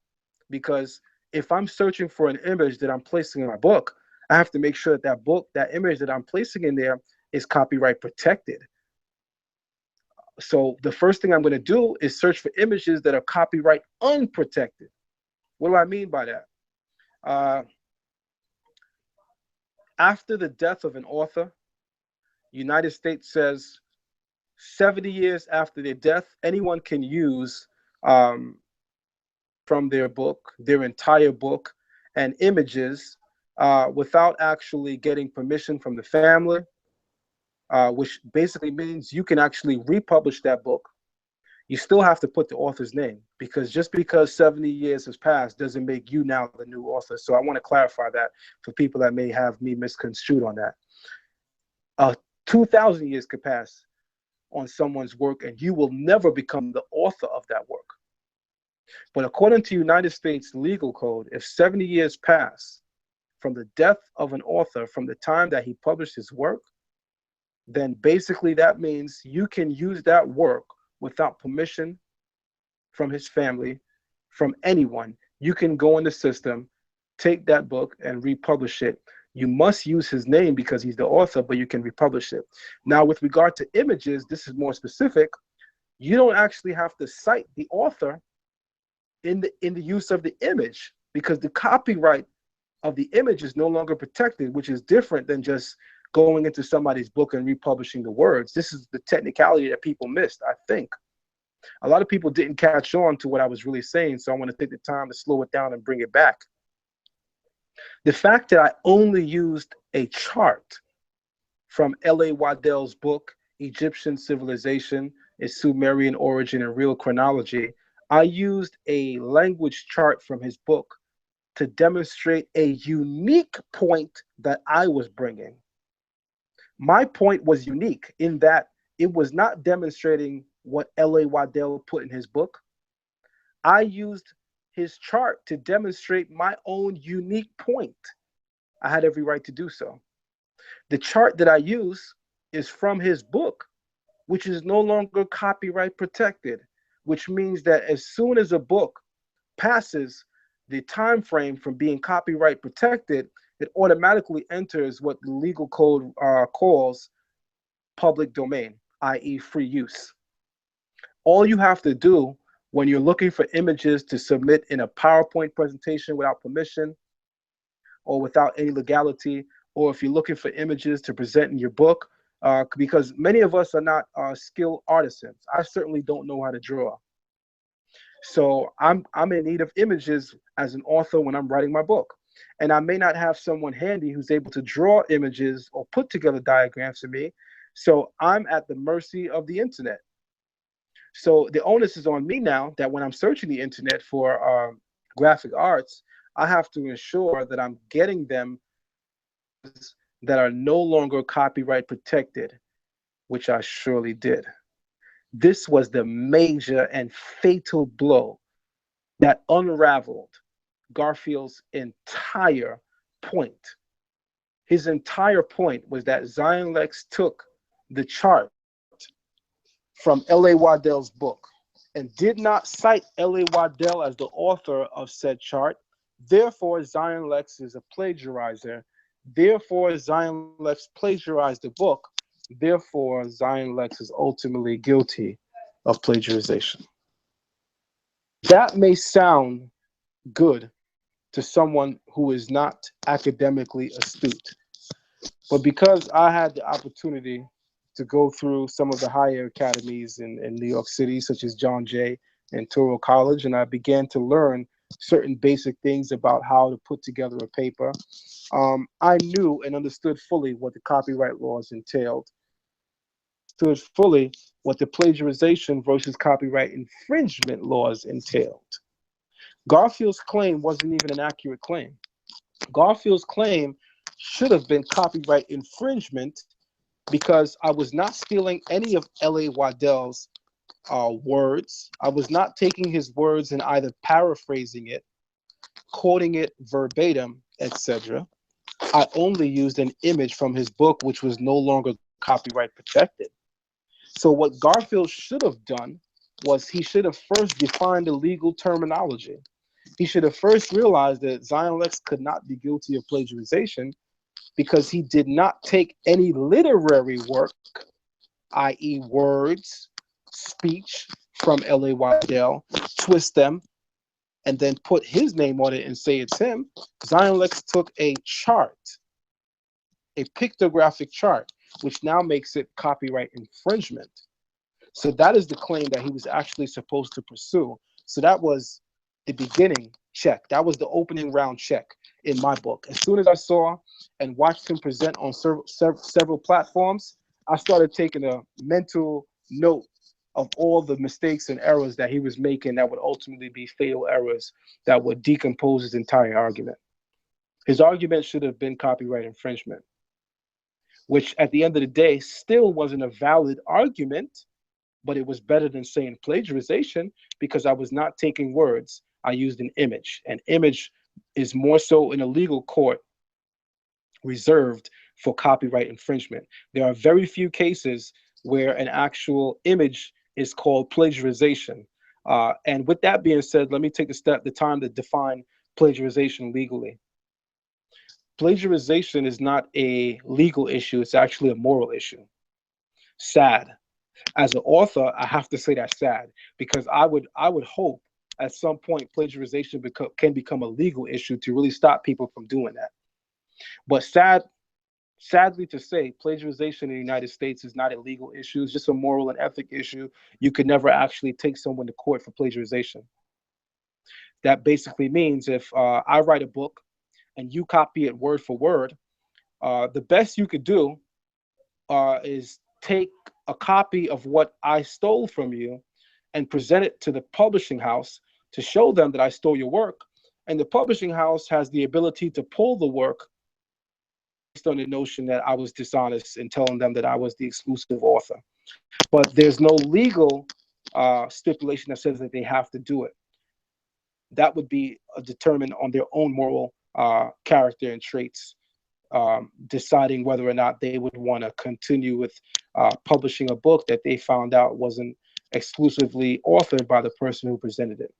Because if I'm searching for an image that I'm placing in my book, I have to make sure that that image that I'm placing in there is copyright protected. So the first thing I'm going to do is search for images that are copyright unprotected. What do I mean by that? After the death of an author, United States says 70 years after their death, anyone can use from their book, their entire book, and images without actually getting permission from the family, which basically means you can actually republish that book. You still have to put the author's name, because just because 70 years has passed doesn't make you now the new author. So I want to clarify that for people that may have me misconstrued on that. 2,000 years could pass on someone's work and you will never become the author of that work. But according to United States legal code, if 70 years pass from the death of an author, from the time that he published his work, then basically that means you can use that work without permission from his family, from anyone. You can go in the system, take that book and republish it. You must use his name because he's the author, but you can republish it. Now, with regard to images, this is more specific. You don't actually have to cite the author in the use of the image because the copyright of the image is no longer protected, which is different than just going into somebody's book and republishing the words. This is the technicality that people missed, I think. A lot of people didn't catch on to what I was really saying, so I want to take the time to slow it down and bring it back. The fact that I only used a chart from L.A. Waddell's book, Egyptian Civilization, Its Sumerian Origin and Real Chronology, I used a language chart from his book to demonstrate a unique point that I was bringing. My point was unique in that it was not demonstrating what L.A. Waddell put in his book. I used his chart to demonstrate my own unique point. I had every right to do so. The chart that I use is from his book, which is no longer copyright protected, which means that as soon as a book passes the time frame from being copyright protected, it automatically enters what the legal code calls public domain, i.e. free use. All you have to do when you're looking for images to submit in a PowerPoint presentation without permission or without any legality, or if you're looking for images to present in your book, because many of us are not skilled artisans. I certainly don't know how to draw. So I'm in need of images as an author when I'm writing my book. And I may not have someone handy who's able to draw images or put together diagrams for me. So I'm at the mercy of the internet. So the onus is on me now that when I'm searching the internet for graphic arts, I have to ensure that I'm getting them that are no longer copyright protected, which I surely did. This was the major and fatal blow that unraveled Garfield's entire point. His entire point was that Zion Lex took the chart from L.A. Waddell's book and did not cite L.A. Waddell as the author of said chart. Therefore, Zion Lex is a plagiarizer. Therefore, Zion Lex plagiarized the book. Therefore, Zion Lex is ultimately guilty of plagiarization. That may sound good to someone who is not academically astute, but because I had the opportunity to go through some of the higher academies in New York City, such as John Jay and Touro College, and I began to learn certain basic things about how to put together a paper. I knew and understood fully what the copyright laws entailed, understood fully what the plagiarization versus copyright infringement laws entailed. Garfield's claim wasn't even an accurate claim. Garfield's claim should have been copyright infringement because I was not stealing any of L.A. Waddell's words. I was not taking his words and either paraphrasing it, quoting it verbatim, etc. I only used an image from his book, which was no longer copyright protected. So what Garfield should have done was he should have first defined the legal terminology. He should have first realized that Zion Lex could not be guilty of plagiarization because he did not take any literary work, i.e. words, speech from L.A. Waddell, twist them, and then put his name on it and say it's him. Zion Lex took a chart, a pictographic chart, which now makes it copyright infringement. So that is the claim that he was actually supposed to pursue. So that was the beginning check. That was the opening round check in my book. As soon as I saw and watched him present on several platforms, I started taking a mental note of all the mistakes and errors that he was making that would ultimately be fatal errors that would decompose his entire argument. His argument should have been copyright infringement, which at the end of the day still wasn't a valid argument, but it was better than saying plagiarization because I was not taking words. I used an image. An image is more so in a legal court reserved for copyright infringement. There are very few cases where an actual image is called plagiarization. And with that being said, let me take the time to define plagiarization legally. Plagiarization is not a legal issue, it's actually a moral issue. Sad. As an author, I have to say that's sad, because I would hope at some point plagiarization can become a legal issue to really stop people from doing that. But sadly to say, plagiarization in the United States is not a legal issue. It's just a moral and ethic issue. You could never actually take someone to court for plagiarization. That basically means if I write a book and you copy it word for word, the best you could do is take a copy of what I stole from you and present it to the publishing house to show them that I stole your work. And the publishing house has the ability to pull the work based on the notion that I was dishonest in telling them that I was the exclusive author. But there's no legal stipulation that says that they have to do it. That would be determined on their own moral character and traits, deciding whether or not they would want to continue with publishing a book that they found out wasn't exclusively authored by the person who presented it.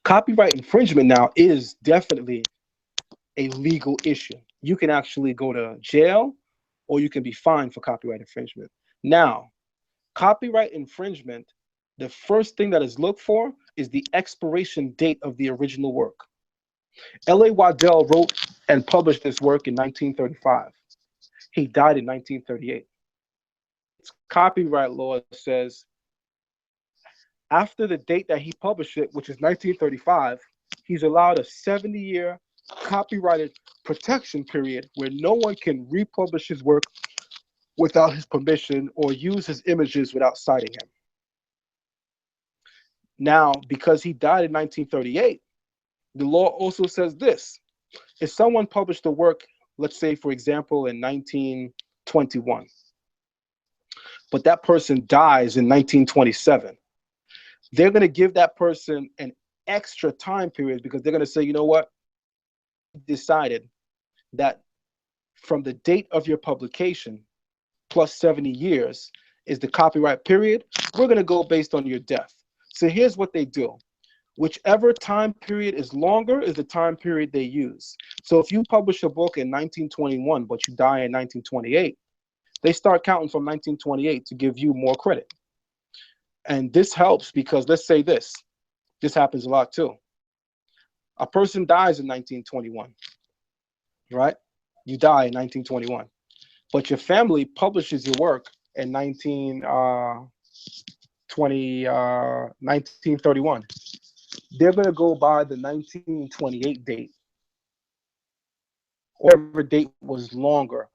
Copyright infringement now is definitely a legal issue. You can actually go to jail or you can be fined for copyright infringement. Now, copyright infringement, the first thing that is looked for is the expiration date of the original work. L.A. Waddell wrote and published this work in 1935. He died in 1938. Copyright law says after the date that he published it, which is 1935, he's allowed a 70-year copyrighted protection period where no one can republish his work without his permission or use his images without citing him. Now, because he died in 1938, the law also says this. If someone published a work, let's say, for example, in 1921, but that person dies in 1927, they're going to give that person an extra time period because they're going to say, you know what? Decided that from the date of your publication plus 70 years is the copyright period. We're going to go based on your death. So here's what they do. Whichever time period is longer is the time period they use. So if you publish a book in 1921, but you die in 1928, they start counting from 1928 to give you more credit. And this helps because let's say this happens a lot too. A person dies in 1921, right? You die in 1921, but your family publishes your work in 1931. They're going to go by the 1928 date, or whatever date was longer,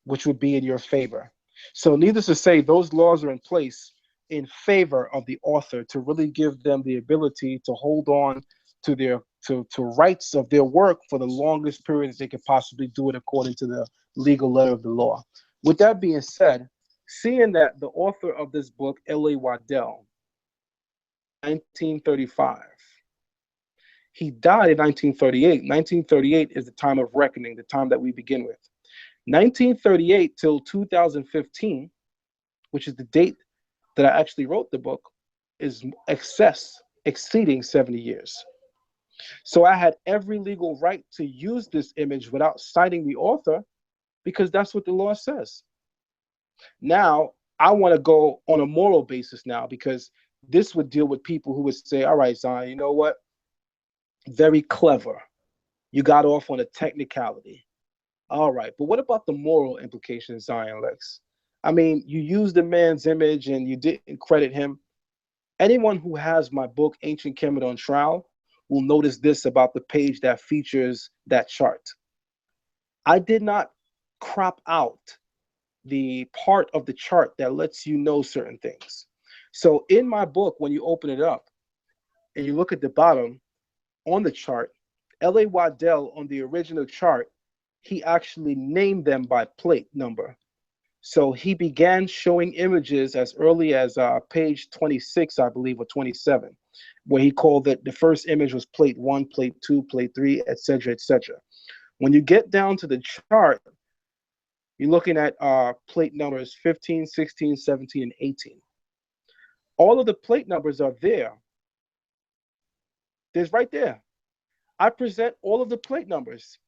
which would be in your favor. So needless to say, those laws are in place in favor of the author to really give them the ability to hold on to their to rights of their work for the longest period that they could possibly do it according to the legal letter of the law. With that being said, seeing that the author of this book, L.A. Waddell, 1935, he died in 1938. 1938 is the time of reckoning, the time that we begin with. 1938 till 2015, which is the date that I actually wrote the book, is exceeding 70 years. So I had every legal right to use this image without citing the author because that's what the law says. Now, I want to go on a moral basis now because this would deal with people who would say, all right, Zion, you know what? Very clever. You got off on a technicality. All right, but what about the moral implications, Zion Lexx? I mean, you used the man's image and you didn't credit him. Anyone who has my book, Ancient Kemet on Trial, will notice this about the page that features that chart. I did not crop out the part of the chart that lets you know certain things. So in my book, when you open it up and you look at the bottom on the chart, L.A. Waddell on the original chart, he actually named them by plate number. So he began showing images as early as page 26, I believe, or 27, where he called it the first image was plate 1, plate 2, plate 3, etc., etc. When you get down to the chart, you're looking at plate numbers 15, 16, 17, and 18. All of the plate numbers are there. There's right there. I present all of the plate numbers.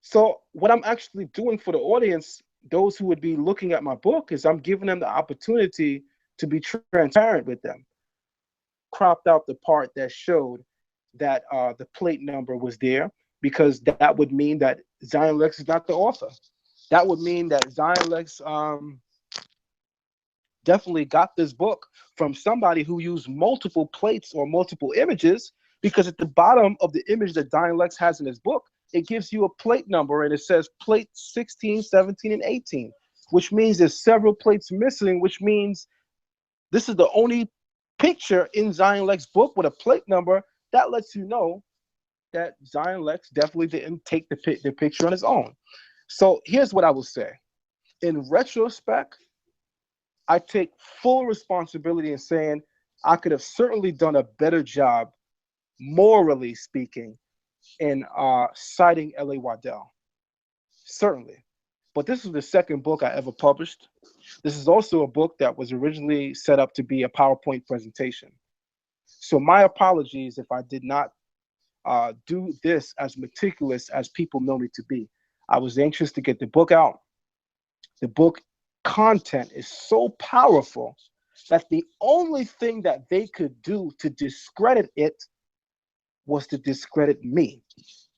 So what I'm actually doing for the audience, those who would be looking at my book, is I'm giving them the opportunity to be transparent with them. Cropped out the part that showed that the plate number was there, because that would mean that Zion Lex is not the author. That would mean that Zion Lex definitely got this book from somebody who used multiple plates or multiple images, because at the bottom of the image that Zion Lex has in his book, it gives you a plate number and it says plate 16, 17, and 18, which means there's several plates missing, which means this is the only picture in Zion Lex's book with a plate number. That lets you know that Zion Lex definitely didn't take the picture on his own. So here's what I will say. In retrospect, I take full responsibility in saying I could have certainly done a better job, morally speaking, in citing L.A. Waddell. Certainly. But this is the second book I ever published. This is also a book that was originally set up to be a PowerPoint presentation. So my apologies if I did not do this as meticulous as people know me to be. I was anxious to get the book out. The book content is so powerful that the only thing that they could do to discredit it was to discredit me.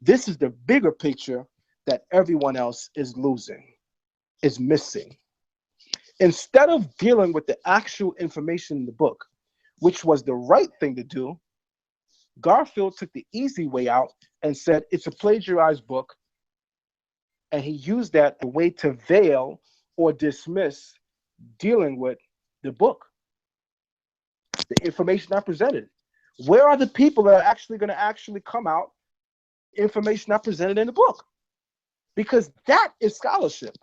This is the bigger picture that everyone else is losing, is missing. Instead of dealing with the actual information in the book, which was the right thing to do, Garfield took the easy way out and said it's a plagiarized book, and he used that as a way to veil or dismiss dealing with the book, the information I presented. Where are the people that are actually going to actually come out information I presented in the book? Because that is scholarship.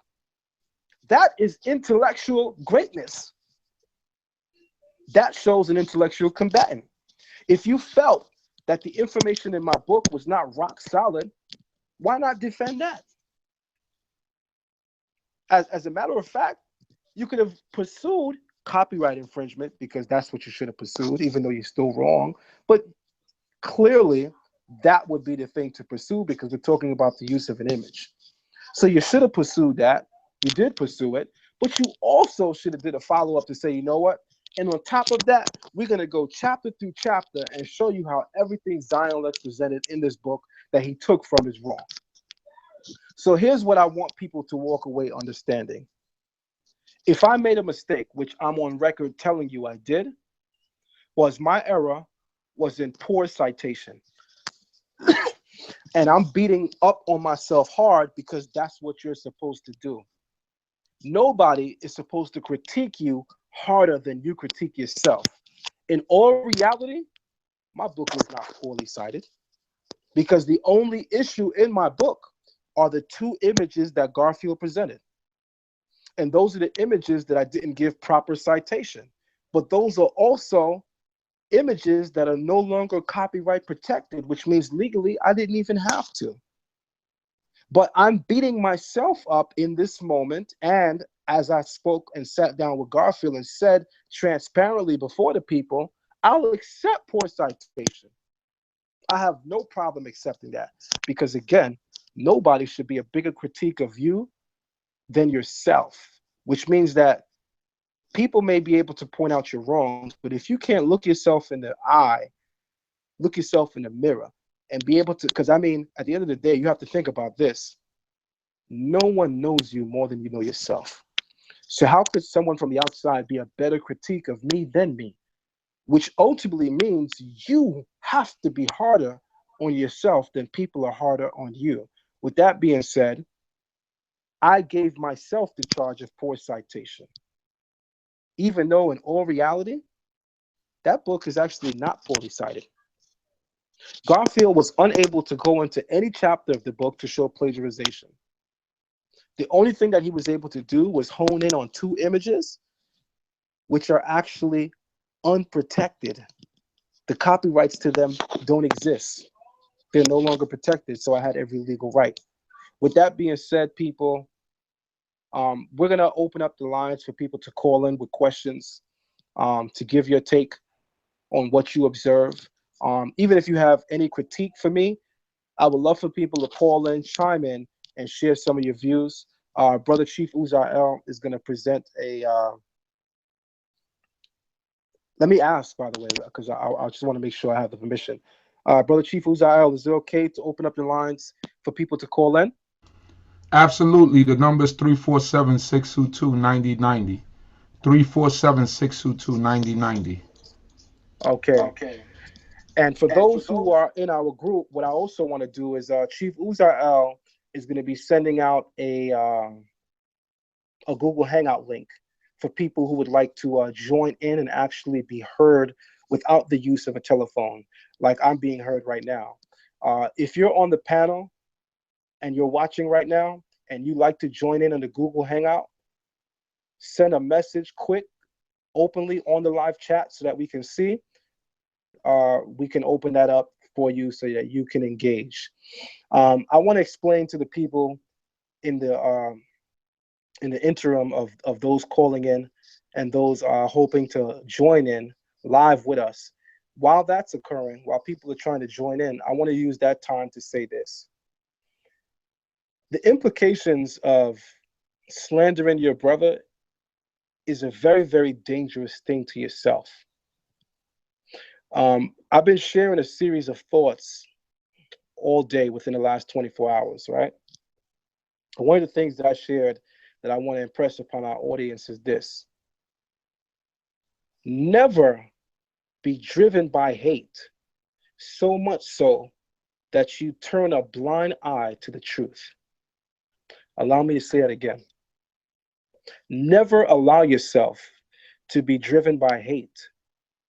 That is intellectual greatness. That shows an intellectual combatant. If you felt that the information in my book was not rock solid, why not defend that? As a matter of fact, you could have pursued copyright infringement, because that's what you should have pursued, even though you're still wrong. But clearly, that would be the thing to pursue, because we're talking about the use of an image. So you should have pursued that. You did pursue it, but you also should have did a follow-up to say, you know what? And on top of that, we're going to go chapter through chapter and show you how everything Zion Lex presented in this book that he took from is wrong. So here's what I want people to walk away understanding. If I made a mistake, which I'm on record telling you I did, was my error was in poor citation. And I'm beating up on myself hard because that's what you're supposed to do. Nobody is supposed to critique you harder than you critique yourself. In all reality, my book was not poorly cited, because the only issue in my book are the two images that Garfield presented. And those are the images that I didn't give proper citation. But those are also images that are no longer copyright protected, which means legally I didn't even have to. But I'm beating myself up in this moment. And as I spoke and sat down with Garfield and said transparently before the people, I'll accept poor citation. I have no problem accepting that, because again, nobody should be a bigger critique of you than yourself, which means that people may be able to point out your wrongs, but if you can't look yourself in the eye, look yourself in the mirror, and be able to, because I mean, at the end of the day, you have to think about this. No one knows you more than you know yourself. So how could someone from the outside be a better critique of me than me? Which ultimately means you have to be harder on yourself than people are harder on you. With that being said, I gave myself the charge of poor citation, even though in all reality, that book is actually not poorly cited. Garfield was unable to go into any chapter of the book to show plagiarization. The only thing that he was able to do was hone in on two images, which are actually unprotected. The copyrights to them don't exist. They're no longer protected, so I had every legal right. With that being said, people, we're going to open up the lines for people to call in with questions. to give your take on what you observe. Even if you have any critique for me, I would love for people to call in, chime in, and share some of your views. Brother Chief Uzael is going to present a. Let me ask, by the way, because I just want to make sure I have the permission. Brother Chief Uzael, is it okay to open up the lines for people to call in? Absolutely. The number is 347-622-9090. 347-622-9090. Okay. And for those who are in our group, what I also want to do is Chief Uzael is going to be sending out a Google Hangout link for people who would like to join in and actually be heard without the use of a telephone, like I'm being heard right now. If you're on the panel and you're watching right now and you like to join in on the Google Hangout, send a message quick, openly on the live chat so that we can see, and we can open that up for you so that you can engage. I want to explain to the people in the interim of those calling in and those hoping to join in live with us. While that's occurring, while people are trying to join in, I want to use that time to say this. The implications of slandering your brother is a very, very dangerous thing to yourself. I've been sharing a series of thoughts all day within the last 24 hours, right? One of the things that I shared that I want to impress upon our audience is this: never be driven by hate, so much so that you turn a blind eye to the truth. Allow me to say that again. Never allow yourself to be driven by hate,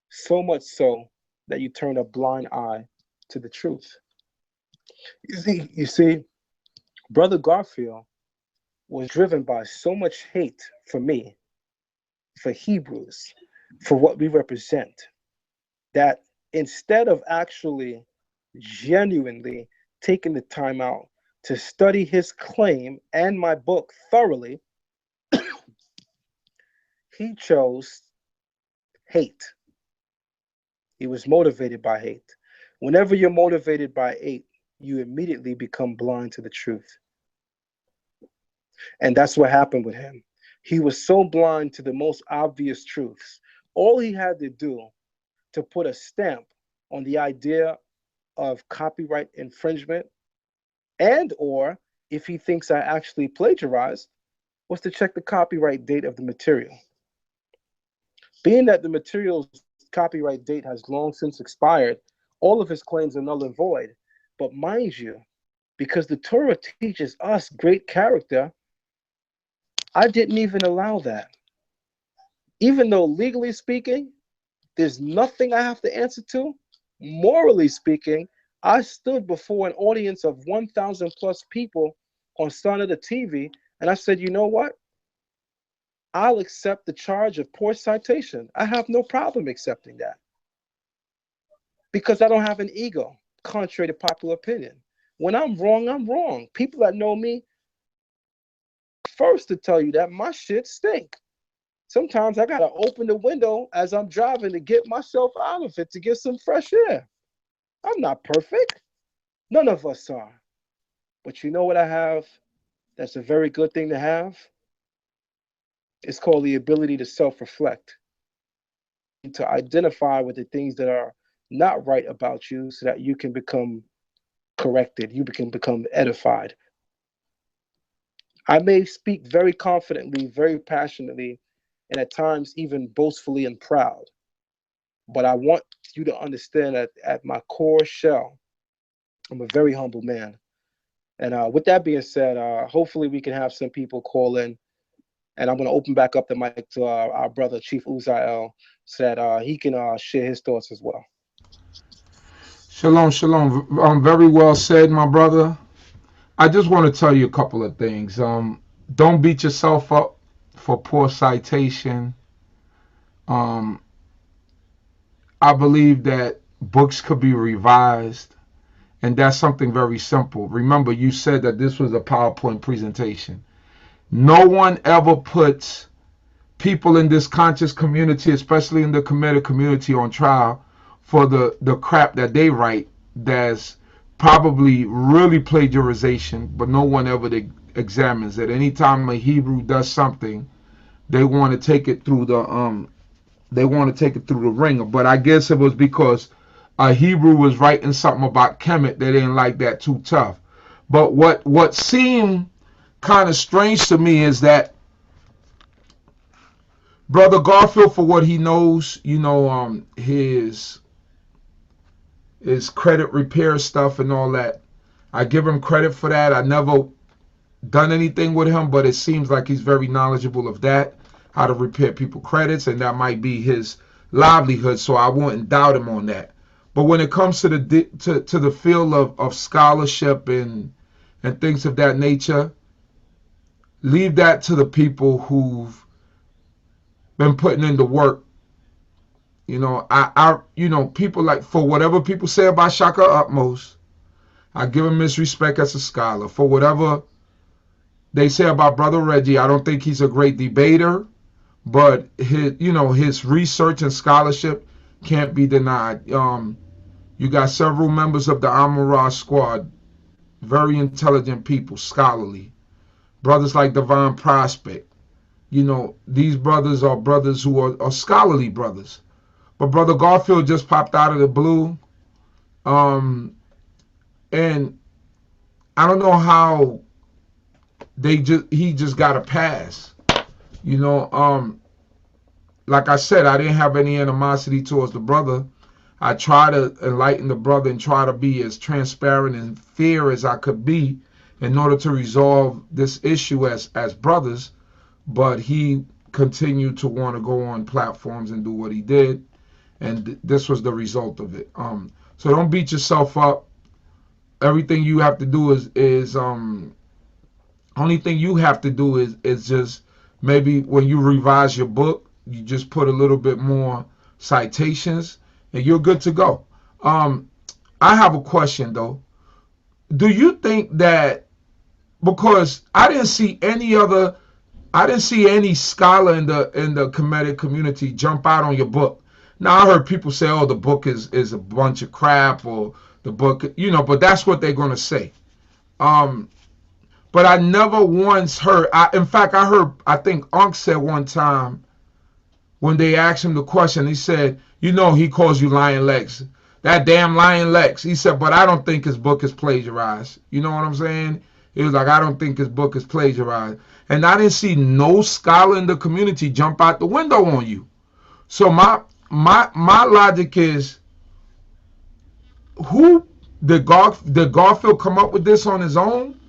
so much so that you turn a blind eye to the truth. You see, Brother Garfield was driven by so much hate for me, for Hebrews, for what we represent, that instead of actually genuinely taking the time out to study his claim and my book thoroughly, he chose hate. He was motivated by hate. Whenever you're motivated by hate, you immediately become blind to the truth. And that's what happened with him. He was so blind to the most obvious truths. All he had to do to put a stamp on the idea of copyright infringement, and or if he thinks I actually plagiarized, was to check the copyright date of the material. Being that the material's copyright date has long since expired, all of his claims are null and void. But mind you, because the Torah teaches us great character, I didn't even allow that. Even though legally speaking, there's nothing I have to answer to, morally speaking, I stood before an audience of 1,000 plus people on Son of the TV, and I said, you know what? I'll accept the charge of poor citation. I have no problem accepting that because I don't have an ego, contrary to popular opinion. When I'm wrong, I'm wrong. People that know me first to tell you that my shit stink. Sometimes I gotta open the window as I'm driving to get myself out of it to get some fresh air. I'm not perfect. None of us are. But you know what I have? That's a very good thing to have. It's called the ability to self-reflect, to identify with the things that are not right about you so that you can become corrected, you can become edified. I may speak very confidently, very passionately, and at times even boastfully and proud, but I want you to understand that at my core shell, I'm a very humble man. And with that being said, hopefully we can have some people call in, and I'm going to open back up the mic to our brother Chief Uzael so that he can share his thoughts as well. Shalom, shalom. Very well said, my brother. I just want to tell you a couple of things. Don't beat yourself up for poor citation. Um, I believe that books could be revised, and that's something very simple. Remember, you said that this was a PowerPoint presentation. No one ever puts people in this conscious community, especially in the comedic community, on trial for the crap that they write that's probably really plagiarization, but no one ever examines it. Anytime a Hebrew does something, they want to take it through the ringer. But I guess it was because a Hebrew was writing something about Kemet, they didn't like that too tough. But what seemed kind of strange to me is that Brother Garfield, for what he knows, his credit repair stuff and all that. I give him credit for that. I never done anything with him, but it seems like he's very knowledgeable of that, how to repair people credits, and that might be his livelihood. So I wouldn't doubt him on that. But when it comes to the field of scholarship and things of that nature, leave that to the people who've been putting in the work. People like, for whatever people say about Shaka Utmost, I give him his respect as a scholar. For whatever they say about Brother Reggie, I don't think he's a great debater, but his research and scholarship can't be denied. You got several members of the Amara squad, very intelligent people, scholarly. Brothers like Divine Prospect. These brothers are brothers who are scholarly brothers. But Brother Garfield just popped out of the blue. And I don't know how he just got a pass. Like I said, I didn't have any animosity towards the brother. I try to enlighten the brother and try to be as transparent and fair as I could be in order to resolve this issue as brothers. But he continued to want to go on platforms and do what he did, and this was the result of it. So don't beat yourself up. Everything you have to do is only thing you have to do is just maybe when you revise your book, you just put a little bit more citations, and you're good to go. I have a question though. Do you think that, because I didn't see any scholar in the comedic community jump out on your book. Now I heard people say, "Oh, the book is a bunch of crap," or the book, but that's what they're gonna say. Um, but I never once heard. In fact, I heard. I think Unc said one time when they asked him the question, he said, he calls you Lion Lex. That damn Lion Lex. He said, but I don't think his book is plagiarized. You know what I'm saying? He was like, I don't think his book is plagiarized. And I didn't see no scholar in the community jump out the window on you. So my logic is, who did Garfield come up with this on his own?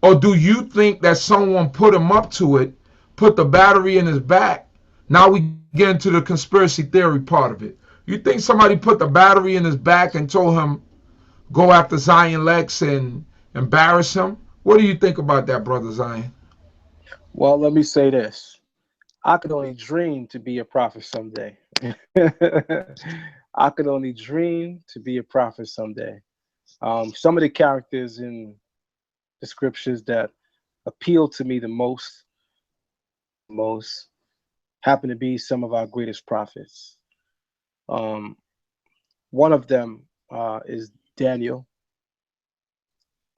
Or do you think that someone put him up to it, put the battery in his back? Now we get into the conspiracy theory part of it. You think somebody put the battery in his back and told him, go after Zion Lex and embarrass him? What do you think about that, Brother Zion? Well, let me say this. I could only dream to be a prophet someday. I could only dream to be a prophet someday. Some of the characters in the scriptures that appeal to me the most happen to be some of our greatest prophets. One of them is Daniel.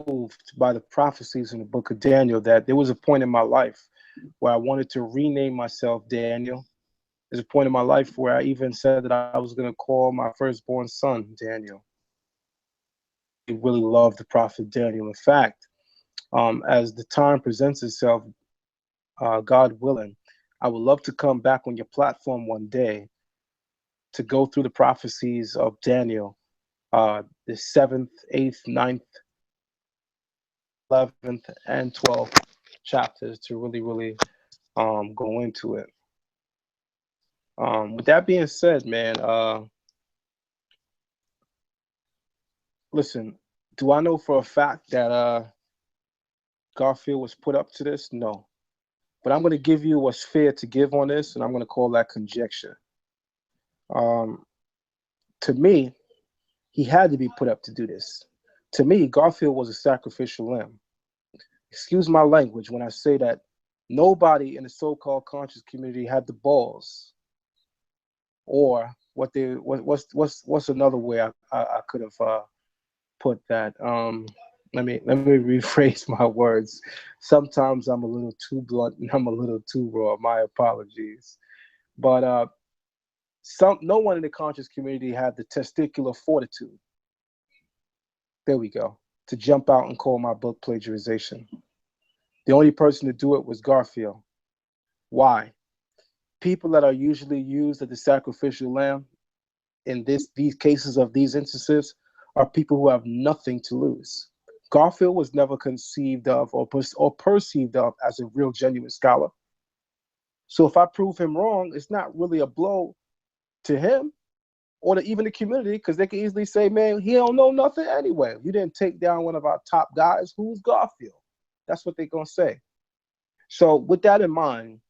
Moved by the prophecies in the book of Daniel that there was a point in my life where I wanted to rename myself Daniel. There's a point in my life where I even said that I was going to call my firstborn son Daniel. I really love the prophet Daniel. In fact, as the time presents itself, God willing, I would love to come back on your platform one day to go through the prophecies of Daniel, the 7th, 8th, 9th, 11th, and 12th chapters to really go into it. With that being said, man, listen, do I know for a fact that Garfield was put up to this? No. But I'm going to give you what's fair to give on this, and I'm going to call that conjecture. To me, he had to be put up to do this. To me, Garfield was a sacrificial lamb. Excuse my language when I say that Nobody in the so-called conscious community had the balls, or what's another way I could have put that. Let me rephrase my words. Sometimes I'm a little too blunt and I'm a little too raw. My apologies. But no one in the conscious community had the testicular fortitude. There we go. To jump out and call my book plagiarization. The only person to do it was Garfield. Why? People that are usually used as the sacrificial lamb in these cases of these instances are people who have nothing to lose. Garfield was never conceived of or perceived of as a real genuine scholar. So if I prove him wrong, it's not really a blow to him or to even the community, because they can easily say, man, he don't know nothing anyway. You didn't take down one of our top guys. Who's Garfield? That's what they're going to say. So with that in mind,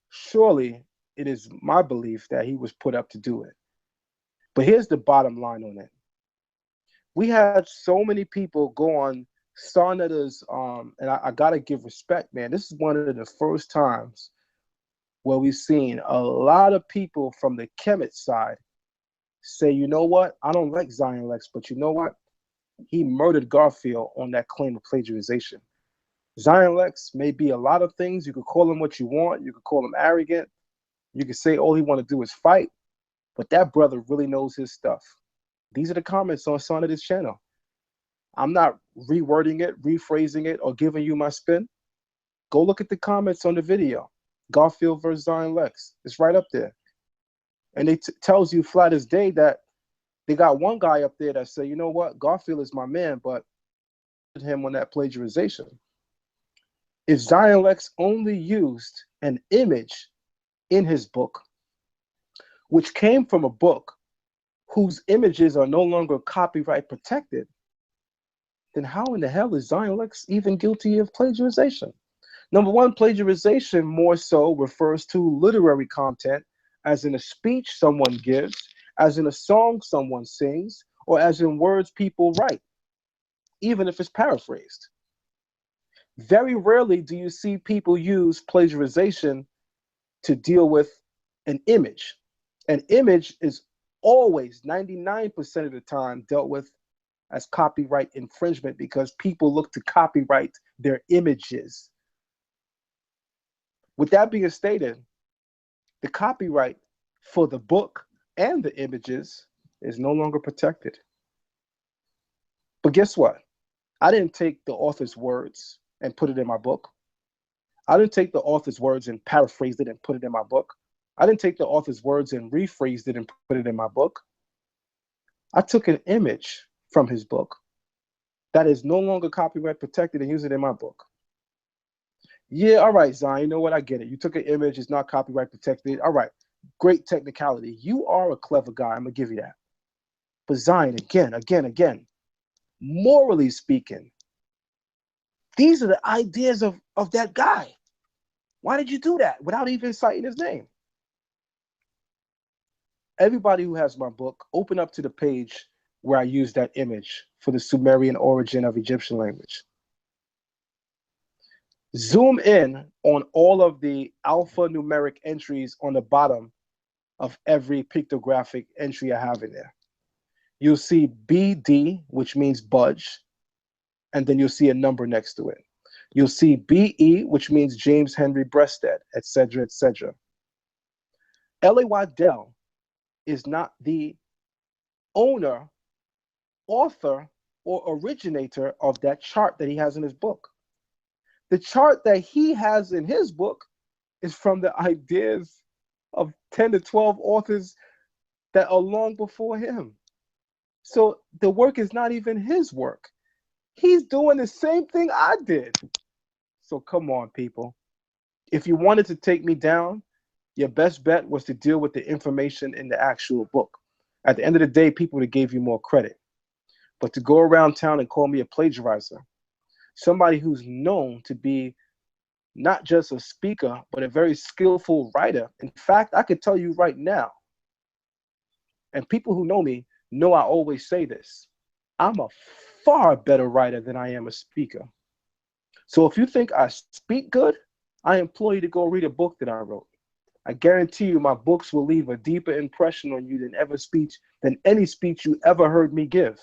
surely it is my belief that he was put up to do it. But here's the bottom line on it. We had so many people go on Sarneta's, and I got to give respect, man. This is one of the first times where we've seen a lot of people from the Kemet side say, you know what? I don't like Zion Lex, but you know what? He murdered Garfield on that claim of plagiarization. Zion Lex may be a lot of things. You could call him what you want. You could call him arrogant. You could say all he want to do is fight. But that brother really knows his stuff. These are the comments on Sarneta's channel. I'm not rewording it, rephrasing it, or giving you my spin. Go look at the comments on the video. Garfield versus Zion Lex. It's right up there. And it tells you flat as day that they got one guy up there that said, you know what, Garfield is my man, but him on that plagiarization. If Zion Lex only used an image in his book, which came from a book whose images are no longer copyright protected, then how in the hell is Zion Lex even guilty of plagiarization? Number one, plagiarization more so refers to literary content, as in a speech someone gives, as in a song someone sings, or as in words people write, even if it's paraphrased. Very rarely do you see people use plagiarization to deal with an image. An image is always 99% of the time dealt with as copyright infringement because people look to copyright their images. With that being stated, the copyright for the book and the images is no longer protected. But guess what? I didn't take the author's words and put it in my book. I didn't take the author's words and paraphrased it and put it in my book. I didn't take the author's words and rephrased it and put it in my book. I took an image from his book that is no longer copyright protected and used it in my book. Yeah, all right, Zion, you know what? I get it. You took an image, it's not copyright protected. All right, great technicality. You are a clever guy. I'm going to give you that. But Zion, again, morally speaking, these are the ideas of that guy. Why did you do that without even citing his name? Everybody who has my book, open up to the page where I use that image for the Sumerian origin of Egyptian language. Zoom in on all of the alphanumeric entries on the bottom of every pictographic entry I have in there. You'll see BD, which means budge, and then you'll see a number next to it. You'll see BE, which means James Henry Breasted, etc., etc. L.A. Waddell is not the owner, author, or originator of that chart that he has in his book. The chart that he has in his book is from the ideas of 10 to 12 authors that are long before him. So the work is not even his work. He's doing the same thing I did. So come on, people. If you wanted to take me down, your best bet was to deal with the information in the actual book. At the end of the day, people would have gave you more credit. But to go around town and call me a plagiarizer, somebody who's known to be not just a speaker, but a very skillful writer. In fact, I could tell you right now, and people who know me know I always say this, I'm a far better writer than I am a speaker. So if you think I speak good, I implore you to go read a book that I wrote. I guarantee you my books will leave a deeper impression on you than any speech you ever heard me give.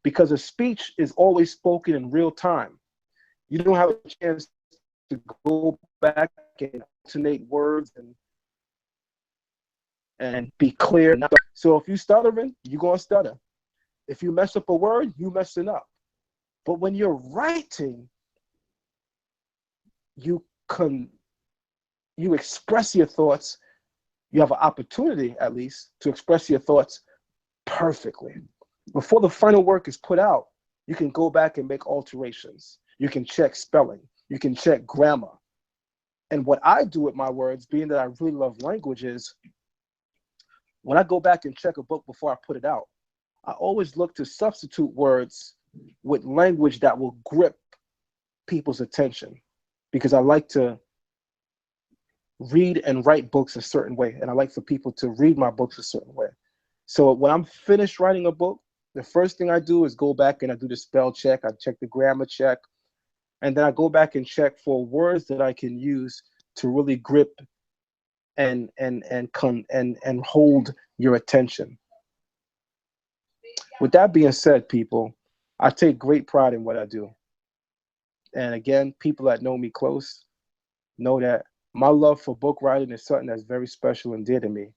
Because a speech is always spoken in real time. You don't have a chance to go back and alternate words and be clear. So if you stuttering, you're gonna stutter. If you mess up a word, you messing up. But when you're writing, you can you express your thoughts. You have an opportunity, at least, to express your thoughts perfectly. Before the final work is put out, you can go back and make alterations. You can check spelling. You can check grammar. And what I do with my words, being that I really love language, is when I go back and check a book before I put it out, I always look to substitute words with language that will grip people's attention, because I like to read and write books a certain way, and I like for people to read my books a certain way. So when I'm finished writing a book, the first thing I do is go back and I do the spell check, I check the grammar check, and then I go back and check for words that I can use to really grip and hold your attention. With that being said, people, I take great pride in what I do. And again, people that know me close know that my love for book writing is something that's very special and dear to me.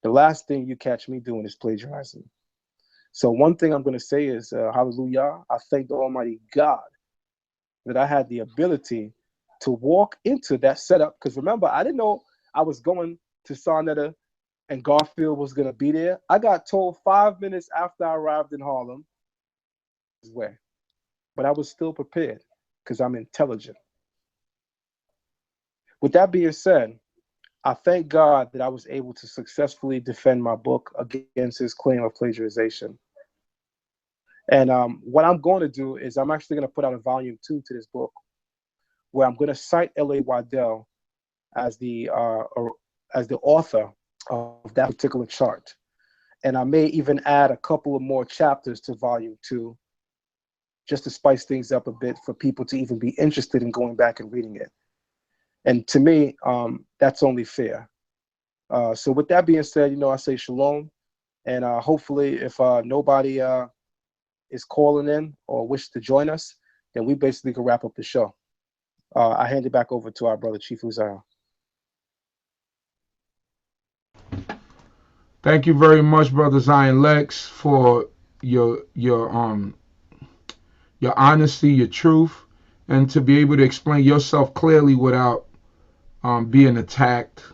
The last thing you catch me doing is plagiarizing. So one thing I'm going to say is, hallelujah, I thank the Almighty God that I had the ability to walk into that setup. Because remember, I didn't know I was going to Sonetta and Garfield was going to be there. I got told 5 minutes after I arrived in Harlem, where, but I was still prepared because I'm intelligent. With that being said, I thank God that I was able to successfully defend my book against his claim of plagiarization. And what I'm going to do is I'm actually going to put out a volume 2 to this book, where I'm going to cite L.A. Waddell as the author of that particular chart. And I may even add a couple of more chapters to volume 2, just to spice things up a bit for people to even be interested in going back and reading it. And to me, that's only fair. So with that being said, I say shalom. And hopefully if nobody is calling in or wish to join us, then we basically can wrap up the show. I hand it back over to our brother, Chief Uzziah. Thank you very much, Brother Zion Lexx, for your honesty, your truth, and to be able to explain yourself clearly without being attacked,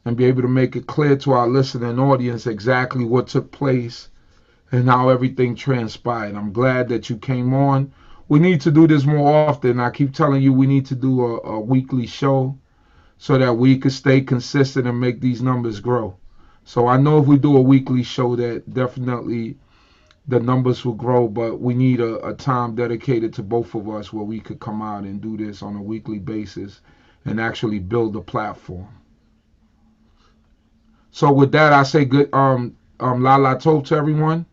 and be able to make it clear to our listening audience exactly what took place and how everything transpired. I'm glad that you came on. We need to do this more often. I keep telling you we need to do a weekly show so that we could stay consistent and make these numbers grow. So I know if we do a weekly show that definitely the numbers will grow, but we need a time dedicated to both of us where we could come out and do this on a weekly basis and actually build a platform. So with that, I say good Lala Tov to everyone.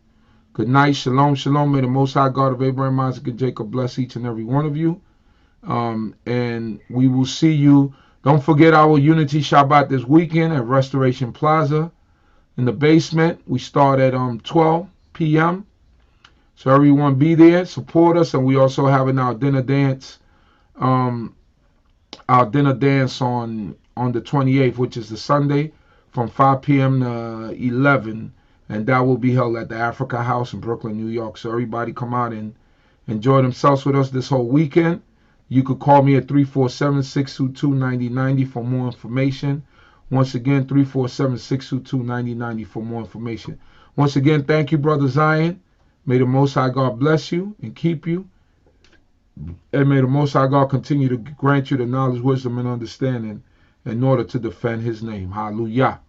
Good night. Shalom, shalom. May the Most High God of Abraham, Isaac, and Jacob bless each and every one of you. And we will see you. Don't forget our Unity Shabbat this weekend at Restoration Plaza in the basement. We start at 12 p.m. So everyone be there, support us, and we also having our dinner dance. Our dinner dance on the 28th, which is the Sunday, from 5 p.m. to 11, and that will be held at the Africa House in Brooklyn, New York. So everybody come out and enjoy themselves with us this whole weekend. You could call me at 347-622-9090 for more information. Once again, 347-622-9090 for more information. Once again, thank you, Brother Zion. May the Most High God bless you and keep you. And may the Most High God continue to grant you the knowledge, wisdom, and understanding in order to defend his name. Hallelujah.